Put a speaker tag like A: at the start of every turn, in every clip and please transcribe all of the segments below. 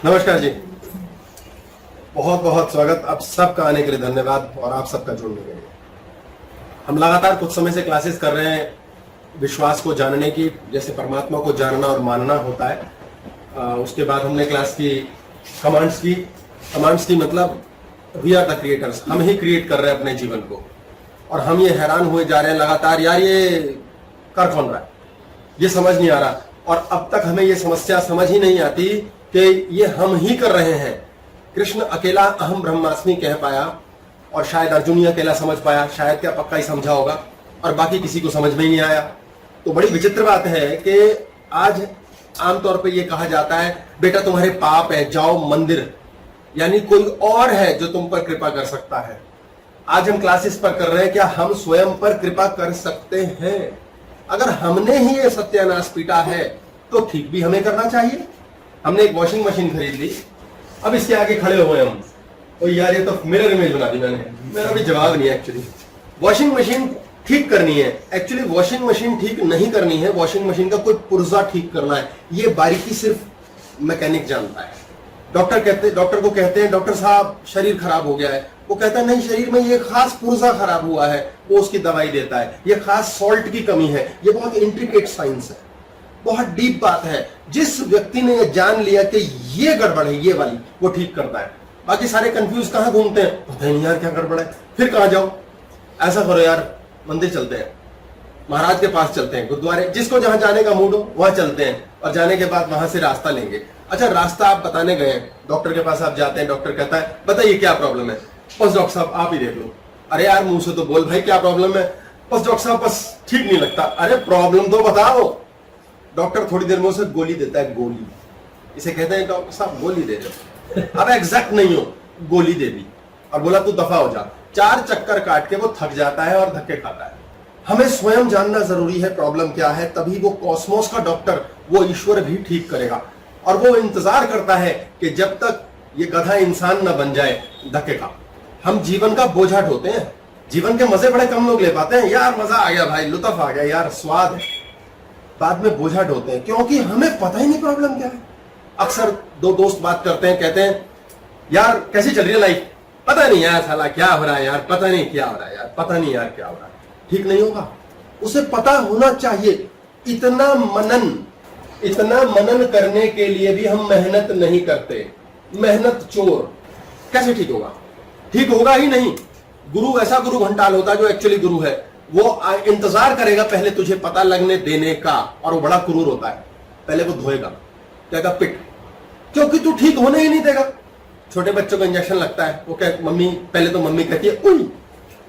A: नमस्कार जी, बहुत बहुत स्वागत। आप सबका आने के लिए धन्यवाद और आप सबका जुड़ने के लिए। हम लगातार कुछ समय से क्लासेस कर रहे हैं विश्वास को जानने की, जैसे परमात्मा को जानना और मानना होता है। उसके बाद हमने क्लास की कमांड्स की मतलब वी आर द क्रिएटर्स, हम ही क्रिएट कर रहे हैं अपने जीवन को। और हम ये हैरान हुए जा रहे हैं लगातार, यार ये कर कौन रहा है, ये समझ नहीं आ रहा। और अब तक हमें ये समस्या समझ ही नहीं आती कि ये हम ही कर रहे हैं। कृष्ण अकेला अहम ब्रह्मास्मि कह पाया और शायद अर्जुन ही अकेला समझ पाया, शायद क्या पक्का ही समझा होगा, और बाकी किसी को समझ में ही नहीं आया। तो बड़ी विचित्र बात है कि आज आमतौर पे ये कहा जाता है, बेटा तुम्हारे पाप है, जाओ मंदिर, यानी कोई और है जो तुम पर कृपा कर सकता है। आज हम क्लासेस पर कर रहे हैं, क्या हम स्वयं पर कृपा कर सकते हैं? अगर हमने ही ये सत्यानाश पीटा है तो ठीक भी हमें करना चाहिए। हमने एक वॉशिंग मशीन खरीद ली, अब इसके आगे खड़े हुए हम, और यार ये तो मिरर इमेज बना दी मैंने, मेरा भी जवाब नहीं है। एक्चुअली वॉशिंग मशीन ठीक करनी है, एक्चुअली वॉशिंग मशीन ठीक नहीं करनी है, वॉशिंग मशीन का कोई पुर्जा ठीक करना है। ये बारीकी सिर्फ मैकेनिक जानता है। डॉक्टर को कहते हैं डॉक्टर साहब शरीर खराब हो गया है, वो कहता है नहीं, शरीर में ये खास पुर्जा खराब हुआ है, वो उसकी दवाई देता है। ये खास सॉल्ट की कमी है। ये बहुत इंट्रिकेट साइंस है, बहुत डीप बात है। जिस व्यक्ति ने ये जान लिया कि ये गड़बड़ है, ये वाली, वो ठीक करता है। बाकी सारे कंफ्यूज कहां घूमते हैं, पता नहीं यार क्या गड़बड़ है, फिर कहां जाओ। ऐसा करो यार, मंदिर चलते हैं, महाराज के पास चलते हैं, गुरुद्वारे, जिसको जहां जाने का मूड हो वहां चलते हैं, और जाने के बाद वहां से रास्ता लेंगे। अच्छा, रास्ता आप बताने गए, डॉक्टर के पास आप जाते हैं, डॉक्टर कहता है बताइए क्या प्रॉब्लम है। बस डॉक्टर साहब आप ही देख लो। अरे यार मुंह से तो बोल भाई क्या प्रॉब्लम है। बस डॉक्टर साहब बस ठीक नहीं लगता। अरे प्रॉब्लम तो बताओ। डॉक्टर थोड़ी देर में उसे गोली देता है, गोली, इसे कहते हैं डॉक्टर साहब गोली दे दो। अब एग्जैक्ट नहीं हो, गोली दे दी और बोला तू दफा हो जा। 4 चक्कर काट के वो थक जाता है और धक्के खाता है। हमें स्वयं जानना जरूरी है प्रॉब्लम क्या है, तभी वो कॉस्मोस का डॉक्टर, वो ईश्वर भी ठीक करेगा। और वो इंतजार करता है कि जब तक ये गधा इंसान न बन जाए धक्के का। हम जीवन का बोझा ढोते हैं, जीवन के मजे बड़े कम लोग ले पाते हैं। यार मजा आ गया भाई, लुत्फ आ गया यार, स्वाद है, बाद में बोझा ढोते हैं क्योंकि हमें पता ही नहीं प्रॉब्लम क्या है। अक्सर 2 दोस्त बात करते हैं, कहते हैं यार कैसी चल रही है लाइफ, पता नहीं यार साला क्या हो रहा है यार, पता नहीं क्या हो रहा है यार, पता नहीं यार क्या हो रहा है। ठीक नहीं होगा, उसे पता होना चाहिए। इतना मनन करने के लिए भी हम मेहनत नहीं करते, मेहनत चोर। कैसे ठीक होगा? ठीक होगा ही नहीं। गुरु ऐसा गुरु घंटाल होता है जो एक्चुअली गुरु है, वो इंतजार करेगा पहले तुझे पता लगने देने का, और वो बड़ा क्रूर होता है। पहले वो धोएगा, कहेगा पिट, क्योंकि तू ठीक होने ही नहीं देगा। छोटे बच्चों को इंजेक्शन लगता है, वो कह मम्मी, पहले तो मम्मी कहती है उई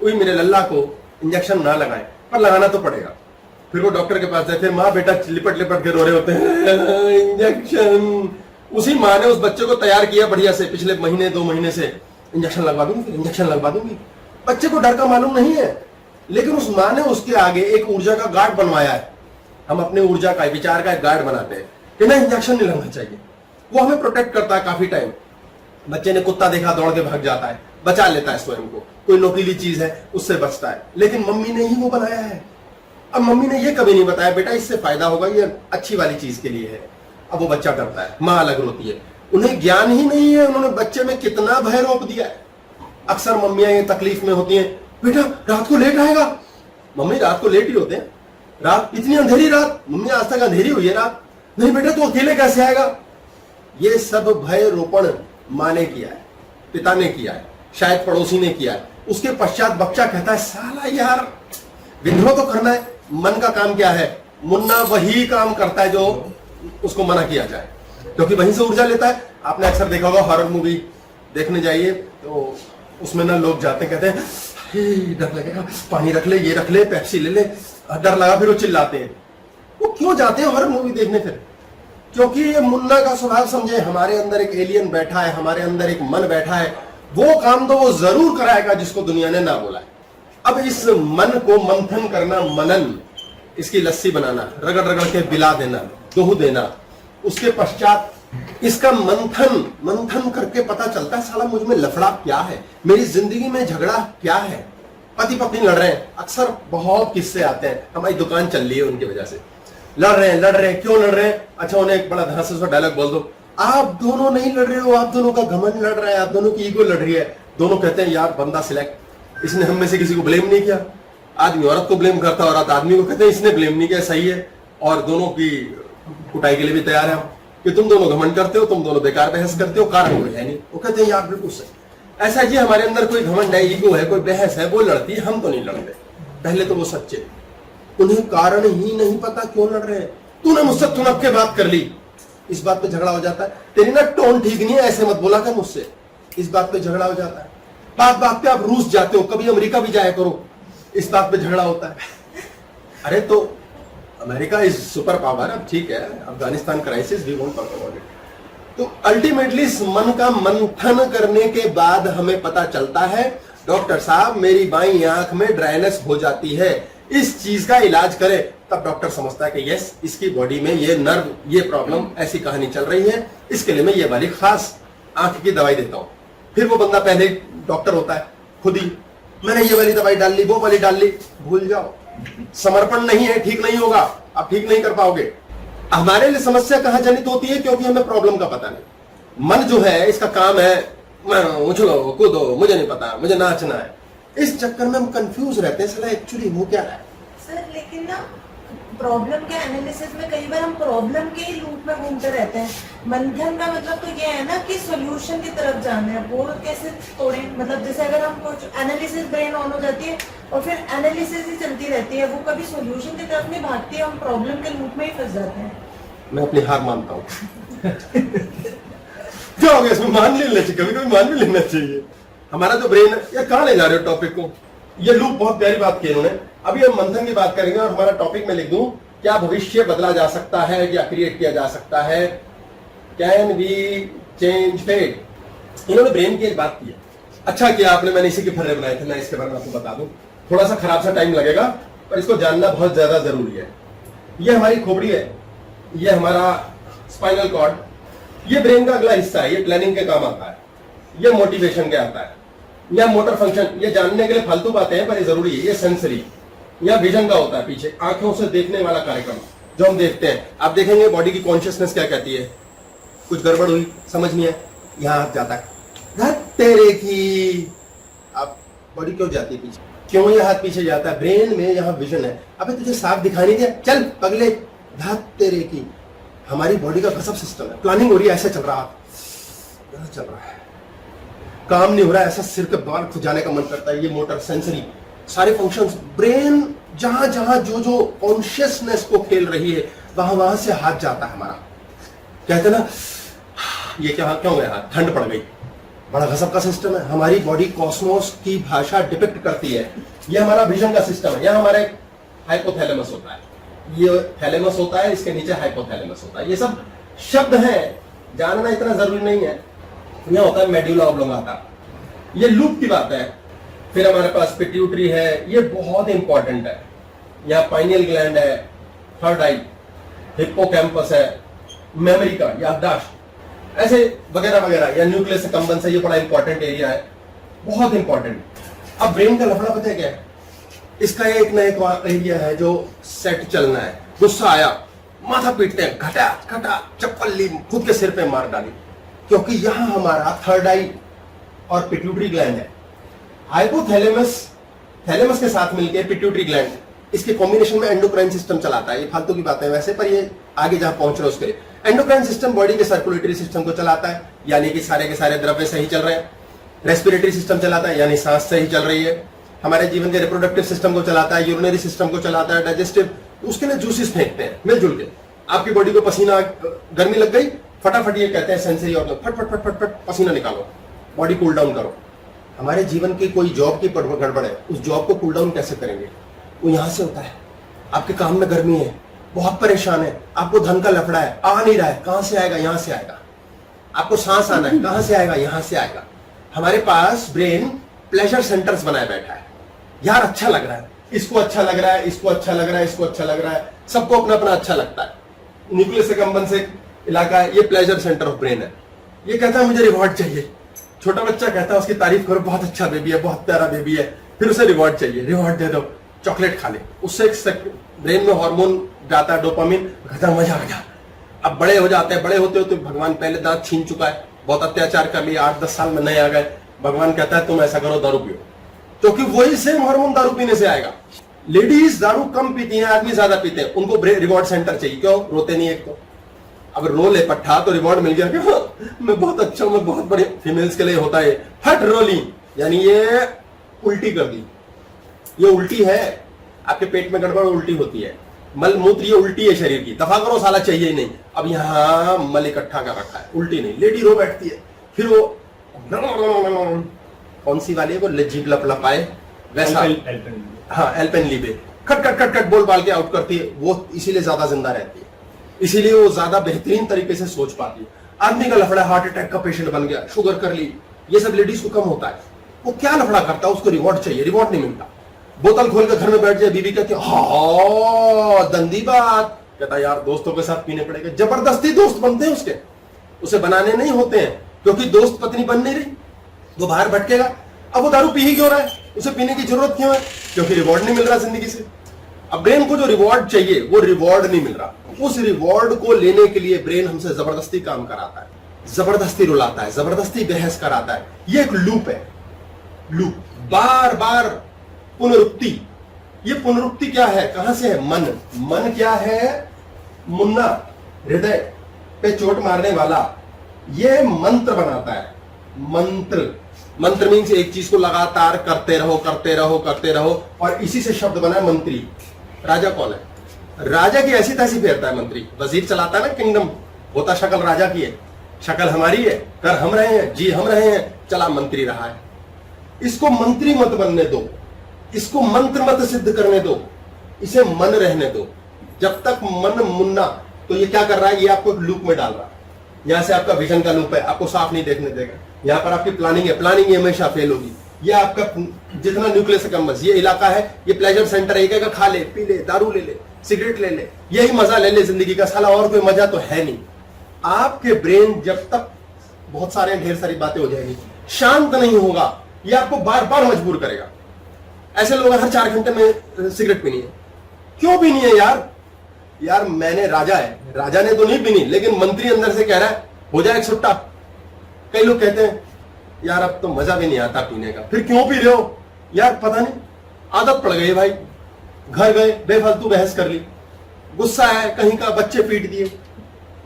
A: उई मेरे लल्ला को इंजेक्शन ना लगाए, पर लगाना तो पड़ेगा। फिर वो डॉक्टर के पास जाए, फिर माँ बेटा लिपट लिपट के रो रहे होते हैं इंजेक्शन। उसी माँ ने उस बच्चे को तैयार किया बढ़िया से, पिछले महीने 2 महीने से, इंजेक्शन लगवा दूंगी, फिर इंजेक्शन लगवा दूंगी। बच्चे को डर का मालूम नहीं है, लेकिन उस माँ ने उसके आगे एक ऊर्जा का गार्ड बनवाया है। हम अपने ऊर्जा का, विचार का एक गार्ड बनाते हैं कि नहीं इंजेक्शन नहीं लगना चाहिए। वो हमें प्रोटेक्ट करता है काफी टाइम। बच्चे ने कुत्ता देखा दौड़ के भाग जाता है, बचा लेता है स्वयं को, कोई नोकीली चीज है उससे बचता है, लेकिन मम्मी ने ही वो बनाया है। अब मम्मी ने ये कभी नहीं बताया बेटा इससे फायदा होगा, ये अच्छी वाली चीज के लिए है। अब वो बच्चा करता है, माँ अलग रोती है। उन्हें ज्ञान ही नहीं है, उन्होंने बच्चे में कितना भय रोप दिया है। अक्सर मम्मियां ये तकलीफ में होती हैं, बेटा रात को लेट आएगा। मम्मी रात को लेट ही होते हैं, रात इतनी अंधेरी रात, मम्मी आज तक अंधेरी हुई है रात, नहीं बेटा तू अकेले कैसे आएगा। ये सब भय रोपण माँ ने किया है, पिता ने किया है, शायद पड़ोसी ने किया है। उसके पश्चात बच्चा कहता है साला यार विद्रोह तो करना है। मन का काम क्या है? मुन्ना वही काम करता है जो उसको मना किया जाए, क्योंकि वहीं से ऊर्जा लेता है। आपने अक्सर देखा होगा, हॉरर मूवी देखने जाइए तो उसमें ना लोग जाते कहते हैं डर लगेगा, पानी रख ले, ये रख ले, पेप्सी ले ले, डर लगा, फिर वो चिल्लाते हैं। वो क्यों जाते हैं हॉरर मूवी देखने? फिर क्योंकि ये मुन्ना का स्वभाव समझे, हमारे अंदर एक एलियन बैठा है, हमारे अंदर एक मन बैठा है, वो काम तो वो जरूर कराएगा जिसको दुनिया ने ना बोला है। अब इस मन को मंथन करना, मनन, इसकी लस्सी बनाना, रगड़ रगड़ के बिला देना, दोह देना, उसके पश्चात इसका मंथन करके पता चलता है साला मुझ में लफड़ा क्या है, मेरी जिंदगी में झगड़ा क्या है। पति पत्नी लड़ रहे हैं, अक्सर बहुत किस्से आते हैं, हमारी दुकान चल रही है उनकी वजह से, लड़ रहे हैं, क्यों लड़ रहे हैं? अच्छा उन्हें एक बड़ा धनास्व डायलॉग बोल दो, आप दोनों नहीं लड़ रहे हो, आप दोनों का घमंड लड़ रहा है, आप दोनों की ईगो लड़ रही है। दोनों कहते हैं यार बंदा सिलेक्ट, इसने हम में से किसी को ब्लेम नहीं किया। आदमी औरत को ब्लेम करता है, औरत आदमी को कहते हैं इसने ब्लेम नहीं किया, सही है। और दोनों की कुटाई के लिए भी तैयार है हम कि तुम दोनों घमंड करते हो, तुम दोनों बेकार बहस करते हो, कारण कोई है नहीं। वो कहते हैं यार बिल्कुल सही। ऐसा जी हमारे अंदर कोई घमंड है, ईगो है, कोई बहस है, वो लड़ती है, हम तो नहीं लड़ते। पहले तो वो सच्चे, उन्हें कारण ही नहीं पता क्यों लड़ रहे हैं। तूने मुझसे तुनक के बात कर ली, इस बात पे झगड़ा हो जाता है। तेरी ना टोन ठीक नहीं है, ऐसे मत बोला कर मुझसे, इस बात पे झगड़ा हो जाता है। बात बात पे आप रूस जाते हो, कभी अमेरिका भी जाया करो, इस बात पे झगड़ा होता है। अरे तो अमेरिका इज सुपर पावर, अब ठीक है, Afghanistan crisis we won't talk about it. तो अल्टीमेटली मन का मंथन करने के बाद हमें पता चलता है डॉक्टर साहब मेरी बाईं आंख में ड्राइनेस हो जाती है, इस चीज का इलाज करें। तब डॉक्टर समझता है कि यस इसकी बॉडी में ये नर्व, ये प्रॉब्लम, ऐसी कहानी चल रही है, इसके लिए मैं ये वाली खास आंख की दवाई देता हूं। फिर वो बंदा पहले डॉक्टर होता है खुद ही, मैंने ये वाली दवाई डाल ली, वो वाली डाल ली, भूल जाओ, समर्पण नहीं है, ठीक नहीं होगा, आप ठीक नहीं कर पाओगे। हमारे लिए समस्या कहां जनित होती है, क्योंकि हमें प्रॉब्लम का पता नहीं। मन जो है इसका काम है उछलो कूदो, मुझे नहीं पता, मुझे नाचना है। इस चक्कर में हम कंफ्यूज रहते हैं, सला एक्चुअली वो क्या है
B: सर। लेकिन ना प्रॉब्लम के एनालिसिस में कई बार हम प्रॉब्लम के ही लूप में घूमते रहते हैं। मंथन का मतलब तो ये है ना कि सॉल्यूशन की तरफ जाना है, वो कैसे तोड़े। मतलब जैसे अगर हम कुछ एनालिसिस ब्रेन ऑन हो जाती है और फिर एनालिसिस ही चलती रहती है, वो कभी सॉल्यूशन की तरफ नहीं भागती है, हम प्रॉब्लम के लूप में ही फंस जाते हैं।
A: मैं अपनी हार मानता हूँ। क्या हो गया इसमें, मान लेना चाहिए, कभी कभी मान भी लेना चाहिए। हमारा जो ब्रेन है, ये कहाँ ले जा रहे हो टॉपिक को, ये लूप बहुत प्यारी बात की इन्होंने। अभी हम मंथन की बात करेंगे और हमारा टॉपिक में लिख दूं, क्या भविष्य बदला जा सकता है, क्या क्रिएट किया जा सकता है, कैन वी चेंज फेट। इन्होंने ब्रेन की एक बात की है, अच्छा किया आपने, मैंने इसी के फर्रे बनाए थे, मैं इसके बारे में आपको बता दूं। थोड़ा सा खराब सा टाइम लगेगा पर इसको जानना बहुत ज्यादा जरूरी है। ये हमारी खोपड़ी है, ये हमारा स्पाइनल कॉर्ड, ये ब्रेन का अगला हिस्सा है, ये प्लानिंग के काम आता है, ये मोटिवेशन के आता है, या मोटर फंक्शन, ये जानने के लिए फालतू बातें हैं पर ये जरूरी है। ये सेंसरी या विजन का होता है, पीछे आंखों से देखने वाला कार्यक्रम जो हम देखते हैं। आप देखेंगे बॉडी की कॉन्शियसनेस क्या कहती है, कुछ गड़बड़ हुई, समझ नहीं है, यहां हाथ जाता है, तेरे की, आप बॉडी क्यों जाती है पीछे, क्यों ये हाथ पीछे जाता है, ब्रेन में यहाँ विजन है। अबे तुझे साफ दिखाई नहीं दिया, चल पगले, धात तेरे की। हमारी बॉडी का गजब सिस्टम है, प्लानिंग हो रही है, ऐसे चल रहा चल रहा है, काम नहीं हो रहा है, ऐसा सिर के बाल खुजाने का मन करता है। ये मोटर सेंसरी सारे फंक्शंस, ब्रेन जहां जहां जो जो कॉन्शियसनेस को खेल रही है वहां वहां से हाथ जाता है हमारा। कहते ना ये क्या क्यों गया हाथ, ठंड पड़ गई, बड़ा गजब का सिस्टम है। हमारी बॉडी कॉस्मोस की भाषा डिपिक्ट करती है। ये हमारा विजन का सिस्टम है। यहाँ हमारे हाइपोथैलेमस होता है, ये थैलेमस होता है, इसके नीचे हाइपोथैलेमस होता है। ये सब शब्द हैं, जानना इतना जरूरी नहीं है। यहाँ होता है मेडुला ऑब्लोंगाटा, ये लूप की बात है। फिर हमारे पास पिट्यूटरी है, ये बहुत इंपॉर्टेंट है। यहाँ पाइनियल ग्लैंड है, थर्ड आई, हिप्पोकैम्पस है, मेमोरी का याददाश्त, ऐसे वगैरह वगैरह, या न्यूक्लियस एक्कम्बेंस है, ये बड़ा इंपॉर्टेंट एरिया है, बहुत इंपॉर्टेंट। अब ब्रेन का लफड़ा पता है क्या है, इसका एक ना एक एरिया है जो सेट चलना है। गुस्सा आया, माथा पीटते हैं, घटा घटा चप्पल ली, खुद के सिर पे मार डाली, क्योंकि यहां हमारा थर्ड आई और पिट्यूटरी ग्लैंड है। हाइपोथैलेमस थैलेमस के साथ मिलकर पिट्यूटरी ग्लैंड, इसके कॉम्बिनेशन में एंडोक्राइन सिस्टम चलाता है। ये फालतू की बातें हैं वैसे, पर ये आगे जहां पहुंच रहे हो उसके लिए एंडोक्राइन सिस्टम बॉडी के सर्कुलेटरी सिस्टम को चलाता है, यानी कि सारे के सारे द्रव्य सही चल रहे हैं। रेस्पिरेटरी सिस्टम चलाता है, यानी सांस सही चल रही है। हमारे जीवन के रिप्रोडक्टिव सिस्टम को चलाता है, यूरिनरी सिस्टम को चलाता है, डाइजेस्टिव, उसके लिए जूसेस फेंकते हैं मिलजुल के। आपकी बॉडी को पसीना, गर्मी लग गई, फटाफट ये कहते हैं सेंसरी ऑर्गन, फट फट फट फट फट पसीना निकालो, बॉडी कूल डाउन करो। हमारे जीवन की कोई जॉब की गड़बड़ है, उस जॉब को कूल डाउन कैसे करेंगे, वो यहां से होता है। आपके काम में गर्मी है, बहुत परेशान है, आपको धन का लफड़ा है, आ नहीं रहा है, कहां से आएगा, यहां से आएगा। आपको सांस आना है, कहां से आएगा, यहां से आएगा। हमारे पास ब्रेन प्लेजर सेंटर्स बनाए बैठा है, यार अच्छा लग रहा है, इसको अच्छा लग रहा है, इसको अच्छा लग रहा है, इसको अच्छा लग रहा है, सबको अपना अपना अच्छा लगता है। न्यूक्लियस एक्कम्बेंस से इलाका है, ये प्लेजर सेंटर ऑफ ब्रेन है। ये कहता है मुझे रिवॉर्ड चाहिए। छोटा बच्चा कहता है, उसकी तारीफ करो, बहुत अच्छा बेबी है, बहुत प्यारा बेबी है, फिर उसे रिवॉर्ड चाहिए, रिवॉर्ड दे दो, चॉकलेट खा ले। उससे ब्रेन में हार्मोन जाता है डोपामिन, कहता है मजा आ गया, अब बड़े हो जाते हैं, बड़े होते होते भगवान पहले दांत छीन चुका है, बहुत अत्याचार कर लिया, 8-10 साल में नए आ गए, भगवान कहता है तुम ऐसा करो दारू पियो, क्योंकि वही सेम हार्मोन दारू पीने से आएगा। लेडीज दारू कम पीती हैं, आदमी ज्यादा पीते हैं, उनको रिवॉर्ड सेंटर चाहिए, क्यों? रोते नहीं एक तो, अब रो ले पट्टा तो रिवॉर्ड मिल गया कि हाँ, मैं बहुत अच्छा हूं, मैं बहुत बड़े। फीमेल्स के लिए होता है फट रोलिंग, यानी ये उल्टी कर दी, ये उल्टी है, आपके पेट में गड़बड़ उल्टी होती है, मल मूत्र ये उल्टी है शरीर की, दफा करो साला, चाहिए ही नहीं। अब यहां मल इकट्ठा कर रखा है, उल्टी नहीं। लेडी रो बैठती है, फिर वो कौन सी वाली है वो जीभ लपलपाए वैसा, हाँ एल्पेनलीबे, खट खट खट खट बोल बाल के आउट करती है, वो इसीलिए ज्यादा जिंदा रहती है, इसीलिए वो ज्यादा बेहतरीन तरीके से सोच पाती है। आदमी का लफड़ा हार्ट अटैक का पेशेंट बन गया, शुगर कर ली, ये सब लेडीज को कम होता है। वो क्या लफड़ा करता है, उसको रिवॉर्ड चाहिए, रिवॉर्ड नहीं मिलता। बोतल खोल कर घर में बैठ जाए, बीवी कहती है हाँ दंदी बात, कहता यार दोस्तों के साथ पीने पड़ेगा। जबरदस्ती दोस्त बनते हैं उसके, उसे बनाने नहीं होते हैं, क्योंकि दोस्त पत्नी बन नहीं रही, वो बाहर भटकेगा। अब वो दारू पी ही क्यों रहा है, उसे पीने की जरूरत क्यों है? क्योंकि रिवॉर्ड नहीं मिल रहा जिंदगी से। अब ब्रेन को जो रिवॉर्ड चाहिए वो रिवॉर्ड नहीं मिल रहा, उस रिवॉर्ड को लेने के लिए ब्रेन हमसे जबरदस्ती काम कराता है, जबरदस्ती रुलाता है, जबरदस्ती बहस कराता है। ये एक लूप है, लूप, बार बार पुनरुक्ति। ये पुनरुक्ति क्या है, कहां से है? मन। मन क्या है? मुन्ना, हृदय पे चोट मारने वाला, ये मंत्र बनाता है। मंत्र, मंत्र मीन्स एक चीज को लगातार करते रहो करते रहो करते रहो, और इसी से शब्द बना है मंत्री। राजा कौन है? राजा की ऐसी तैसी फेरता है मंत्री, वजीर चलाता है ना किंगडम, होता शक्ल राजा की है, शक्ल हमारी है, कर हम रहे हैं, जी हम रहे हैं, चला मंत्री रहा है। इसको मंत्री मत बनने दो, इसको मंत्र मत सिद्ध करने दो, इसे मन रहने दो। जब तक मन मुन्ना, तो ये क्या कर रहा है, ये आपको एक लूप में डाल रहा है। यहां से आपका विजन का लूप है, आपको साफ नहीं देखने देगा। यहां पर आपकी प्लानिंग है, प्लानिंग हमेशा फेल होगी। ये आपका जितना न्यूक्लियस कम्बस, ये इलाका है, ये प्लेजर सेंटर है, एक खा ले, पी ले, दारू ले ले, सिगरेट ले ले, यही मजा ले ले जिंदगी का, साला और कोई मजा तो है नहीं। आपके ब्रेन जब तक, बहुत सारे ढेर सारी बातें हो जाएगी, शांत नहीं होगा, ये आपको बार बार मजबूर करेगा। ऐसे लोग हर 4 घंटे में सिगरेट पीनी है, क्यों पीनी है यार? यार मैंने, राजा है, राजा ने तो नहीं पीनी, लेकिन मंत्री अंदर से कह रहा है हो जाए एक छुट्टा। कई लोग कहते हैं यार अब तो मजा भी नहीं आता पीने का, फिर क्यों पी रहे हो? यार पता नहीं, आदत पड़ गई भाई, घर गए बेफालतू बहस कर ली, गुस्सा है कहीं का, बच्चे पीट दिए।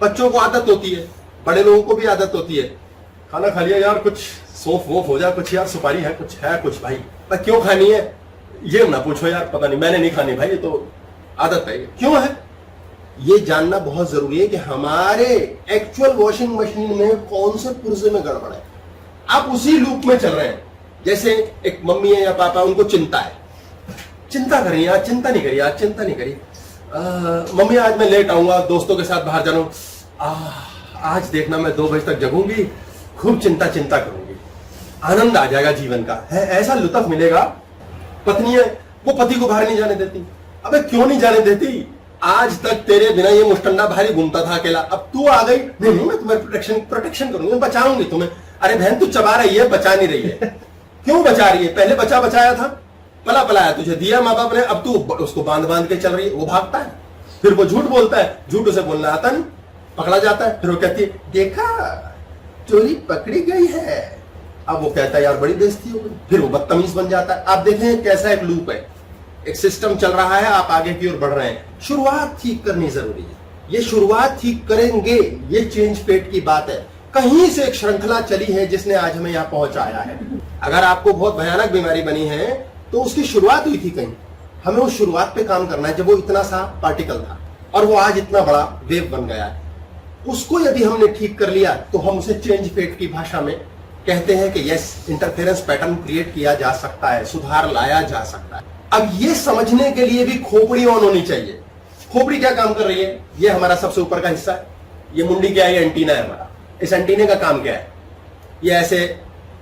A: बच्चों को आदत होती है, बड़े लोगों को भी आदत होती है, खाना खा लिया यार, कुछ सौंफ वोफ हो जाए, कुछ यार सुपारी है, कुछ भाई, पर क्यों खानी है ये ना पूछो यार, पता नहीं, मैंने नहीं खानी भाई, ये तो आदत है। क्यों है ये जानना बहुत जरूरी है कि हमारे एक्चुअल वॉशिंग मशीन में कौन से पुर्जे में गड़बड़ है। आप उसी लूप में चल रहे हैं। जैसे एक मम्मी है या पापा, उनको चिंता है, चिंता करिए आज, चिंता नहीं करिए आज, चिंता नहीं करिए, मम्मी आज मैं लेट आऊंगा, दोस्तों के साथ बाहर जाऊं, आज देखना मैं 2 बजे तक जगूंगी, खूब चिंता करूंगी, आनंद आ जाएगा जीवन का, है ऐसा लुत्फ मिलेगा। पत्नी है, वो पति को बाहर नहीं जाने देती। अबे क्यों नहीं जाने देती? आज तक तेरे बिना ये मुस्टंडा भारी घूमता था अकेला, अब तू आ गई, नहीं मैं तुम्हारी प्रोटेक्शन करूंगी, बचाऊंगी तुम्हें। अरे बहन तू चबा रही है, बचा नहीं रही है। क्यों बचा रही है? पहले बचाया था, पला पलाया तुझे दिया माँ बाप ने, अब तू उसको बांध के चल रही है। वो भागता है, फिर वो झूठ बोलता है, झूठ उसे बोलना आता नहीं, पकड़ा जाता है, फिर वो कहती है देखा चोरी पकड़ी गई है। अब वो कहता है यार बड़ी बेइज्जती हो गई, फिर वो बदतमीज बन जाता है। आप देखें कैसा एक लूप है, एक सिस्टम चल रहा है, आप आगे की ओर बढ़ रहे हैं। शुरुआत ठीक करनी जरूरी है, ये शुरुआत ठीक करेंगे, ये चेंज पेट की बात है। कहीं से एक श्रृंखला चली है जिसने आज हमें यहाँ पहुंचाया है। अगर आपको बहुत भयानक बीमारी बनी है तो उसकी शुरुआत हुई थी कहीं, हमें उस शुरुआत पे काम करना है, जब वो इतना सा पार्टिकल था और वो आज इतना बड़ा वेव बन गया है। उसको यदि हमने ठीक कर लिया तो हम उसे चेंज फेट की भाषा में कहते हैं कि यस, इंटरफेरेंस पैटर्न क्रिएट किया जा सकता है, सुधार लाया जा सकता है। अब ये समझने के लिए भी खोपड़ी ऑन होनी चाहिए। खोपड़ी क्या काम कर रही है? ये हमारा सबसे ऊपर का हिस्सा है, ये मुंडी क्या है? ये एंटीना है हमारा। इस एंटीने का काम क्या है? ये ऐसे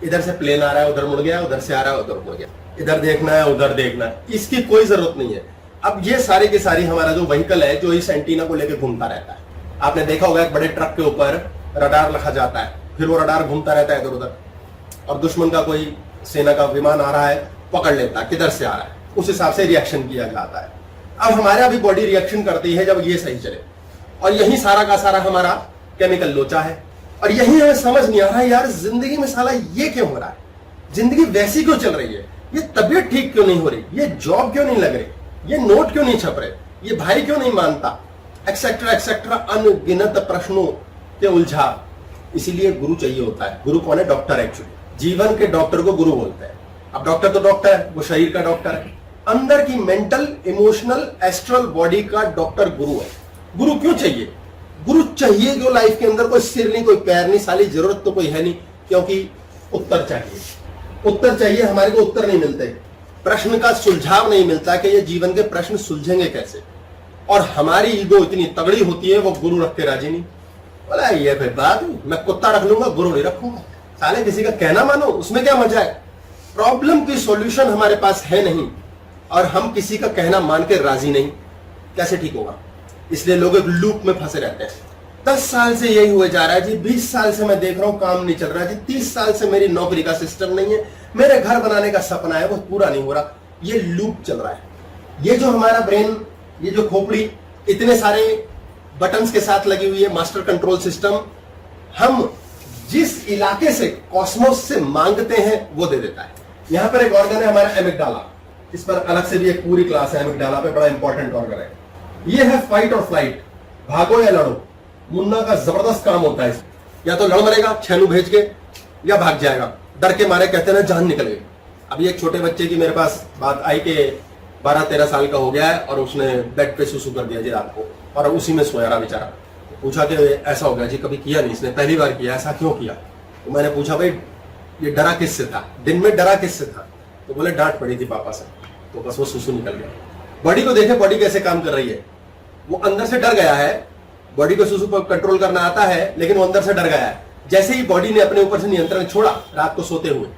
A: इधर से प्लेन आ रहा है, उधर मुड़ गया, उधर से आ रहा है, उधर मुड़ गया, इधर देखना है, उधर देखना है, इसकी कोई जरूरत नहीं है। अब ये सारी की सारी हमारा जो व्हीकल है जो इस एंटीना को लेकर घूमता रहता है। आपने देखा होगा एक बड़े ट्रक के ऊपर रडार रखा जाता है, फिर वो रडार घूमता रहता है इधर उधर, और दुश्मन का कोई सेना का विमान आ रहा है, पकड़ लेता है किधर से आ रहा है, उस हिसाब से रिएक्शन किया जाता है। अब हमारा भी बॉडी रिएक्शन करती है जब ये सही चले, और यही सारा का सारा हमारा केमिकल लोचा है। और यही हमें समझ नहीं आ रहा है यार, जिंदगी में साला ये क्यों हो रहा है, जिंदगी वैसी क्यों चल रही है, ये तबीयत ठीक क्यों नहीं हो रही, ये जॉब क्यों नहीं लग रही, ये नोट क्यों नहीं छप रहे, ये भाई क्यों नहीं मानता, एक्सेट्रा एक्सेट्रा, अनगिनत प्रश्नों के उलझा। इसीलिए गुरु चाहिए होता है। गुरु कौन है? डॉक्टर। एक्चुअली जीवन के डॉक्टर को गुरु बोलते हैं। अब डॉक्टर तो डॉक्टर है, वो शरीर का डॉक्टर है, अंदर की मेंटल, इमोशनल, एस्ट्रल बॉडी का डॉक्टर गुरु है। गुरु क्यों चाहिए? गुरु चाहिए क्यों? लाइफ के अंदर कोई सिर नहीं, कोई पैर नहीं, साली जरूरत तो कोई है नहीं, क्योंकि उत्तर चाहिए। उत्तर चाहिए, हमारे को उत्तर नहीं मिलते, प्रश्न का सुलझाव नहीं मिलता कि ये जीवन के प्रश्न सुलझेंगे कैसे। और हमारी ईगो इतनी तगड़ी होती है, वो गुरु रख के राजी नहीं। बोला ये फिर बात, मैं कुत्ता रख लूंगा, गुरु नहीं रखूंगा। साले किसी का कहना मानो, उसमें क्या मजा है? प्रॉब्लम की सॉल्यूशन हमारे पास है नहीं और हम किसी का कहना मान के राजी नहीं, कैसे ठीक होगा? इसलिए लोग एक लूप में फंसे रहते हैं। 10 साल से यही हुए जा रहा है जी, 20 साल से मैं देख रहा हूं काम नहीं चल रहा जी, 30 साल से मेरी नौकरी का सिस्टम नहीं है, मेरे घर बनाने का सपना है वो पूरा नहीं हो रहा। ये लूप चल रहा है। ये जो हमारा ब्रेन, ये जो खोपड़ी इतने सारे बटन्स के साथ लगी हुई है, मास्टर कंट्रोल सिस्टम, हम जिस इलाके से, कॉस्मोस से मांगते हैं वो दे देता है। यहां पर एक ऑर्गन है हमारा एमिगडाला, इस पर अलग से भी एक पूरी क्लास है। एमिगडाला पे बड़ा इंपॉर्टेंट ऑर्गन है। ये है फाइट और फ्लाइट, भागो या लड़ो। मुन्ना का जबरदस्त काम होता है, या तो लड़ मरेगा छेनू भेज के, या भाग जाएगा। डर के मारे कहते हैं जान निकल गई। अभी एक छोटे बच्चे की मेरे पास बात आई कि 12-13 साल का हो गया है और उसने बेड पे सुसु कर दिया जी रात को, और उसी में सोया रहा बेचारा। पूछा कि ऐसा हो गया जी, कभी किया नहीं इसने, पहली बार किया, ऐसा क्यों किया? तो मैंने पूछा भाई ये डरा किससे था, दिन में डरा किससे था? तो बोले डांट पड़ी थी पापा से, तो बस वो सुसु निकल गया। बॉडी को देखे, बॉडी कैसे काम कर रही है। वो अंदर से डर गया है, बॉडी को सुसु पर कंट्रोल करना आता है, लेकिन वो अंदर से डर गया है। जैसे ही बॉडी ने अपने ऊपर से नियंत्रण छोड़ा रात को सोते हुए,